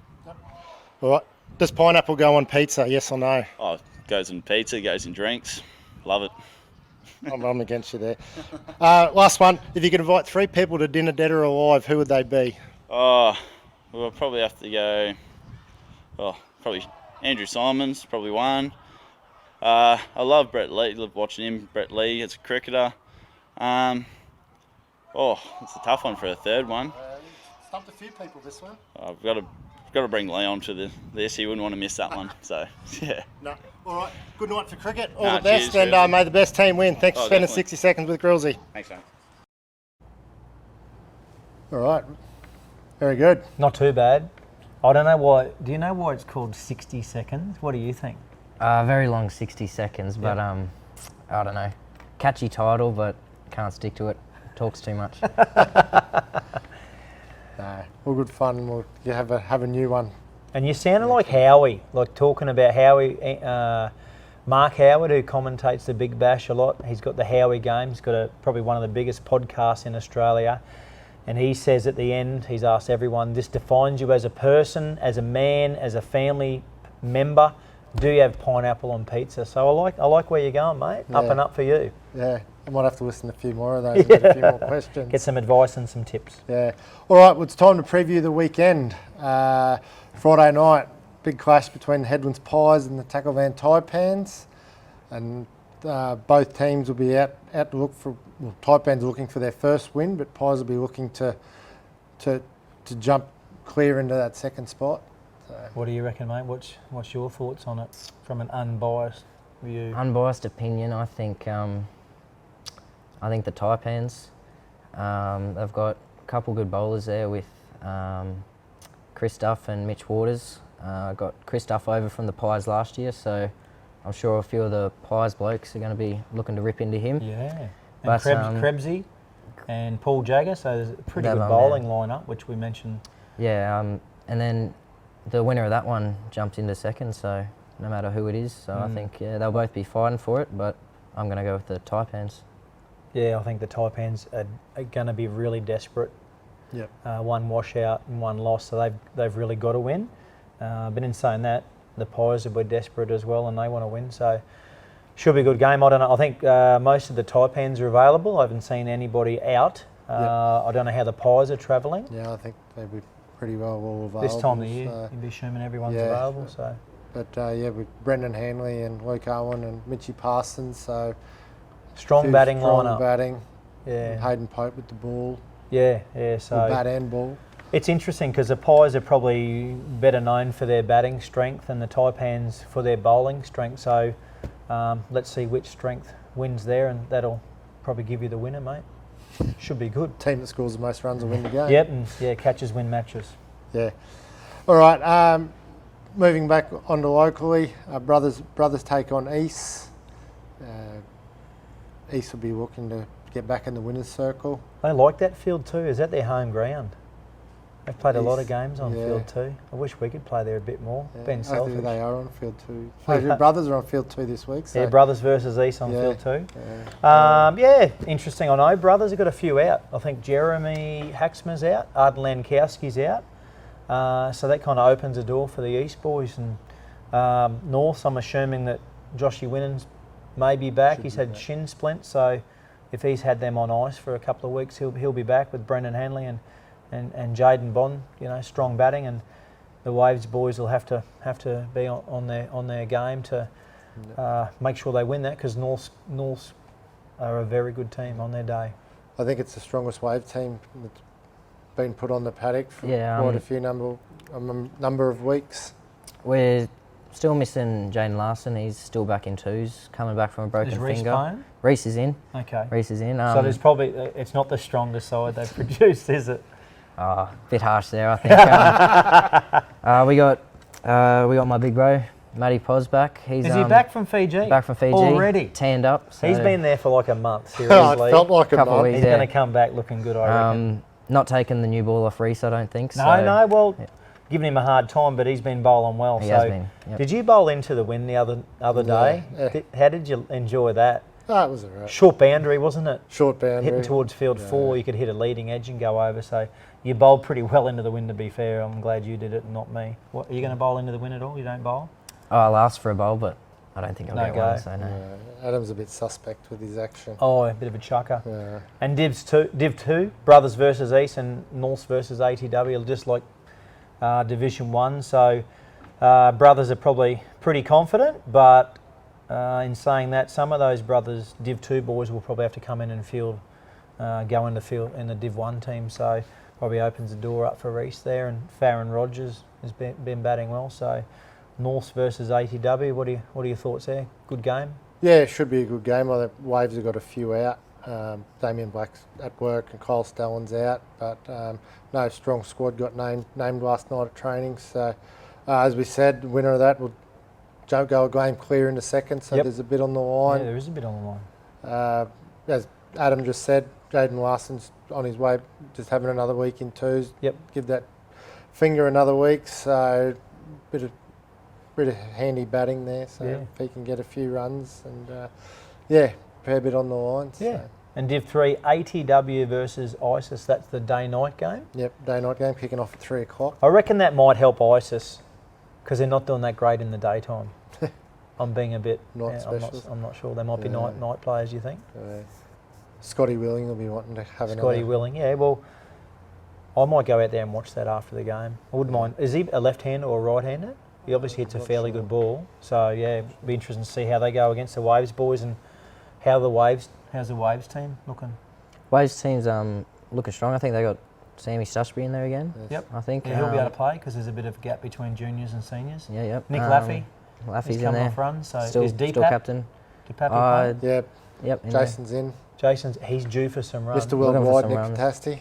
All right. Does pineapple go on pizza, yes or no? Oh, goes in pizza, goes in drinks. Love it. I'm against you there. Last one. If you could invite 3 people to dinner, dead or alive, who would they be? Oh, we'll probably have to go. Oh, probably Andrew Simons, probably one. I love Brett Lee. Love watching him. Brett Lee as a cricketer. It's a tough one for a third one. Stumped a few people this one. I've got to bring Leon to this. He wouldn't want to miss that one. So yeah. No. All right. Good night for cricket. All the best, cheers, and may the best team win. Thanks for spending definitely. 60 seconds with Grillsy. Thanks, man. All right. Very good. Not too bad. I don't know why. Do you know why it's called 60 seconds? What do you think? Very long 60 seconds, but I don't know. Catchy title, but can't stick to it. Talks too much. No, all good fun. We'll have a new one. And you sounded like Howie, like talking about Howie, Mark Howard, who commentates the Big Bash a lot. He's got the Howie game. He's got probably one of the biggest podcasts in Australia. And he says at the end, he's asked everyone, this defines you as a person, as a man, as a family member. do you have pineapple on pizza? So I like where you're going, mate. Up Yeah. and up for you. Yeah, I might have to listen to a few more of those and get a few more questions. Get some advice and some tips. Yeah. All right, well, it's time to preview the weekend. Friday night, big clash between the Headlands Pies and the Tacklevan Taipans. And both teams will be out to look for, well, Taipans are looking for their first win, but Pies will be looking to jump clear into that second spot. So. What do you reckon, mate? What's your thoughts on it from an unbiased view? Unbiased opinion, I think the Taipans, they've got a couple good bowlers there with Chris Duff and Mitch Waters. Got Chris Duff over from the Pies last year, so I'm sure a few of the Pies blokes are going to be looking to rip into him. Yeah. But, And Krebsy and Paul Jagger, so there's a pretty good bowling lineup, which we mentioned. Yeah, and then the winner of that one jumped into second, so no matter who it is. So I think they'll both be fighting for it, but I'm going to go with the Taipans. Yeah, I think the Taipans are going to be really desperate. Yep. One washout and one loss, so they've really got to win. But in saying that, the Pies will be desperate as well, and they want to win. So should be a good game. I don't know. I think most of the Taipans are available. I haven't seen anybody out. I don't know how the Pies are travelling. Yeah, I think they'll be pretty well available. This time of year, you'd be assuming everyone's available. So. But yeah, with Brendan Hanley and Luke Owen and Mitchie Parsons, so strong batting lineup. Batting. Yeah. Hayden Pope with the ball. Yeah. So bat and ball. It's interesting because the Pies are probably better known for their batting strength and the Taipans for their bowling strength. So let's see which strength wins there, and that'll probably give you the winner, mate. Should be good. Team that scores the most runs will win the game. Yep, and catches win matches. Yeah. All right. Moving back onto locally, brothers take on East. East will be looking to get back in the winners' circle. They like that field too. Is that their home ground? They've played a lot of games on field 2. I wish we could play there a bit more. Yeah, Being selfish. they are on field 2. Your brothers are on field 2 this week. So. Yeah, brothers versus East on field 2. Yeah, interesting. I know brothers have got a few out. I think Jeremy Haxmer's out. Arden Lankowski's out. So that kind of opens the door for the East boys. And North, I'm assuming that Joshy Winnens may be back. He's had shin splints, so if he's had them on ice for a couple of weeks, he'll be back with Brendan Hanley and Jaden Bond, strong batting, and the Waves boys will have to be on their game to make sure they win that, because North are a very good team on their day. I think it's the strongest Wave team that's been put on the paddock for quite a few number of weeks. We're still missing Jaden Larson. He's still back in twos, coming back from a broken finger. Is Reece playing? Reece is in. Okay. Reece is in. So there's probably it's not the strongest side they've produced, is it? A bit harsh there, I think. We got my big bro, Matty Pos back. Is he back from Fiji? Back from Fiji. Already? Tanned up. So he's been there for like a month, seriously. It felt like a month. He's going to come back looking good, I reckon. Not taking the new ball off Reece, I don't think. No, giving him a hard time, but he's been bowling well. He has been. Yep. Did you bowl into the wind the other day? Yeah. How did you enjoy that? It was all right. Short boundary, wasn't it? Short boundary. Hitting towards field 4, you could hit a leading edge and go over. So you bowled pretty well into the wind, to be fair. I'm glad you did it and not me. What, are you going to bowl into the wind at all? You don't bowl? I'll ask for a bowl, but I don't think I'll get one, so no. Adam's a bit suspect with his action. Oh, a bit of a chucker. Yeah. And Div 2, Brothers versus East and North versus ATW, just like Division 1. So Brothers are probably pretty confident, but in saying that, some of those Brothers Div 2 boys will probably have to come in and go into field in the Div 1 team. So probably opens the door up for East there. And Farron Rogers has been batting well. So North versus ATW, what are your thoughts there? Good game? Yeah, it should be a good game. The Waves have got a few out. Damien Black's at work and Kyle Stellan's out, but no, strong squad got named last night at training. So as we said, the winner of that will go a game clear into second, so there's a bit on the line. Yeah, there is a bit on the line. As Adam just said, Jaden Larson's on his way, just having another week in twos. Yep. Give that finger another week, so bit of handy batting there, so if he can get a few runs and a fair bit on the line. Yeah. So. And Div 3, ATW versus ISIS, that's the day-night game? Yep, day-night game kicking off at 3 o'clock. I reckon that might help ISIS Because they're not doing that great in the daytime. I'm being a bit... Night specialist. I'm not sure. They might be night players, you think? Scotty Willing will be wanting to have another... Scotty Willing, yeah. Well, I might go out there and watch that after the game. I wouldn't mind. Is he a left-hander or a right-hander? He obviously hits a fairly good ball. So, yeah, it'd be interesting to see how they go against the Waves boys and how's the Waves team looking? Waves team's looking strong. I think they got Sammy Stusbury in there again. Yep. I think. Yeah, he'll be able to play because there's a bit of gap between juniors and seniors. Yeah, yep. Nick Laffey. Laffey's he's in coming there. off run, so still is Deepak captain. Deepak playing? Yep. Yep. Jason's in. He's due for some runs. Mr. Worldwide, Nick Catasti.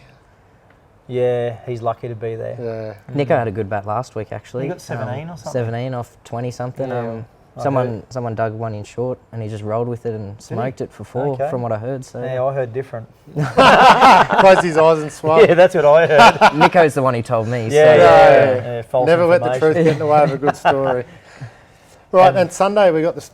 Yeah, he's lucky to be there. Yeah. Nico had a good bat last week, actually. He got 17 or something. 17 off 20 something. Yeah. Someone dug one in short and he just rolled with it and smoked it for 4, from what I heard. So yeah, I heard different. Closed his eyes and swung. Yeah, that's what I heard. Nico's the one who told me. Yeah, false never let the truth get in the way of a good story. Right, and Sunday we got the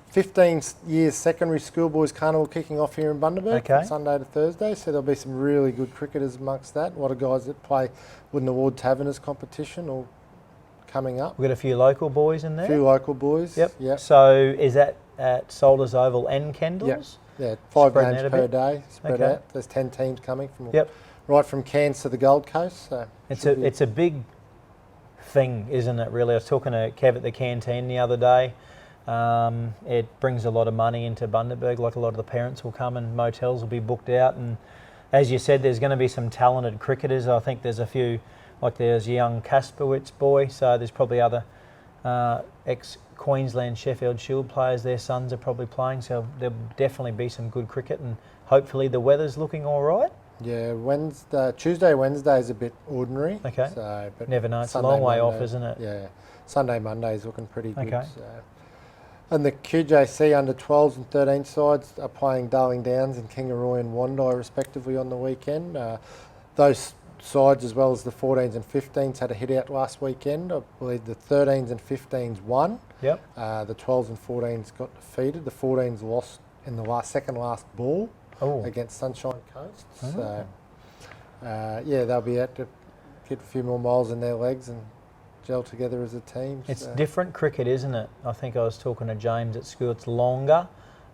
15 years secondary schoolboys carnival kicking off here in Bundaberg from Sunday to Thursday. So there'll be some really good cricketers amongst that. A lot of guys that play Wooden Award Taverners competition all coming up. We've got a few local boys in there. A few local boys. Yep. So is that at Soldiers Oval and Kendall's? Yeah, 5 Spreading games out a per bit? day, spread out. There's 10 teams coming from Yep. right from Cairns to the Gold Coast. So it's a big thing, isn't it, really? I was talking to Kev at the canteen the other day. It brings a lot of money into Bundaberg. Like, a lot of the parents will come and motels will be booked out. And as you said, there's going to be some talented cricketers. I think there's a few, like there's a young Kasperwitz boy, so there's probably other ex-Queensland Sheffield Shield players. Their sons are probably playing, so there'll definitely be some good cricket, and hopefully the weather's looking all right. Yeah, Tuesday, Wednesday is a bit ordinary. Okay. So, but never know. It's Sunday, a long way Monday, off, isn't it? Yeah. Sunday, Monday is looking pretty good. Okay. So. And the QJC under 12s and 13 sides are playing Darling Downs and Kingaroy and Wandai respectively on the weekend. Those sides, as well as the 14s and 15s, had a hit out last weekend. I believe the 13s and 15s won. Yep. The 12s and 14s got defeated. The 14s lost in the second last ball against Sunshine Coast. So, they'll be out to get a few more miles in their legs and gel together as a team. It's different cricket, isn't it? I think I was talking to James at school. It's longer,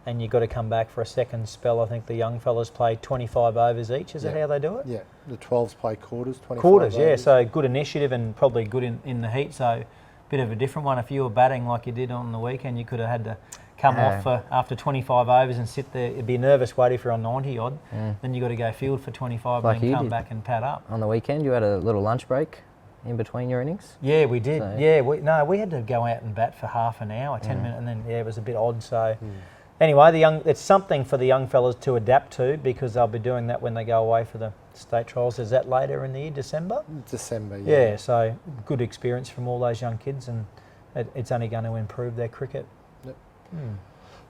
and you've got to come back for a second spell. I think the young fellas play 25 overs each. Is that how they do it? Yeah, the 12s play quarters, 25 quarters, overs. yeah. So good initiative and probably good in the heat. So bit of a different one. If you were batting like you did on the weekend, you could have had to come off after 25 overs and sit there. It'd be a nervous wait if you're on 90 odd. Then you got to go field for 25 and then come back and pad up. On the weekend, you had a little lunch break in between your innings? Yeah, we did. So. Yeah, we had to go out and bat for half an hour, 10 minutes, and then it was a bit odd. So anyway, it's something for the young fellas to adapt to, because they'll be doing that when they go away for the state trials. Is that later in the year, December? December, yeah. Yeah, so good experience from all those young kids, and it's only going to improve their cricket. Yep.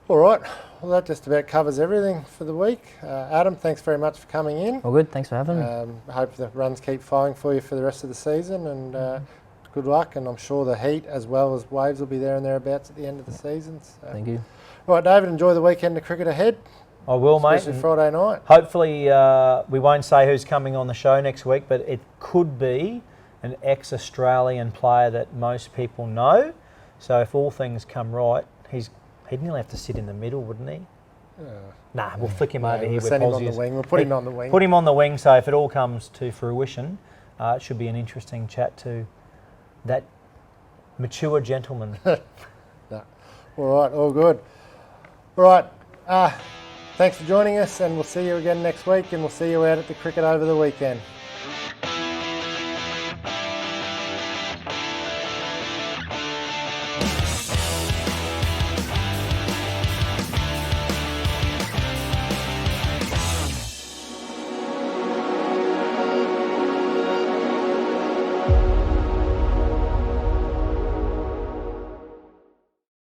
All right, well that just about covers everything for the week. Adam, thanks very much for coming in. All good, thanks for having me. I hope the runs keep flowing for you for the rest of the season, and good luck, and I'm sure the heat as well as Waves will be there and thereabouts at the end of the season. So. Thank you. All right, David, enjoy the weekend of cricket ahead. I will, mate. Especially Friday night. Hopefully we won't say who's coming on the show next week, but it could be an ex-Australian player that most people know. So if all things come right, he'd nearly have to sit in the middle, wouldn't he? Nah, we'll flick him over here. We'll send him on the wing. We'll put him on the wing. Put him on the wing, so if it all comes to fruition, it should be an interesting chat to that mature gentleman. No. All right, all good. All right, thanks for joining us, and we'll see you again next week, and we'll see you out at the cricket over the weekend.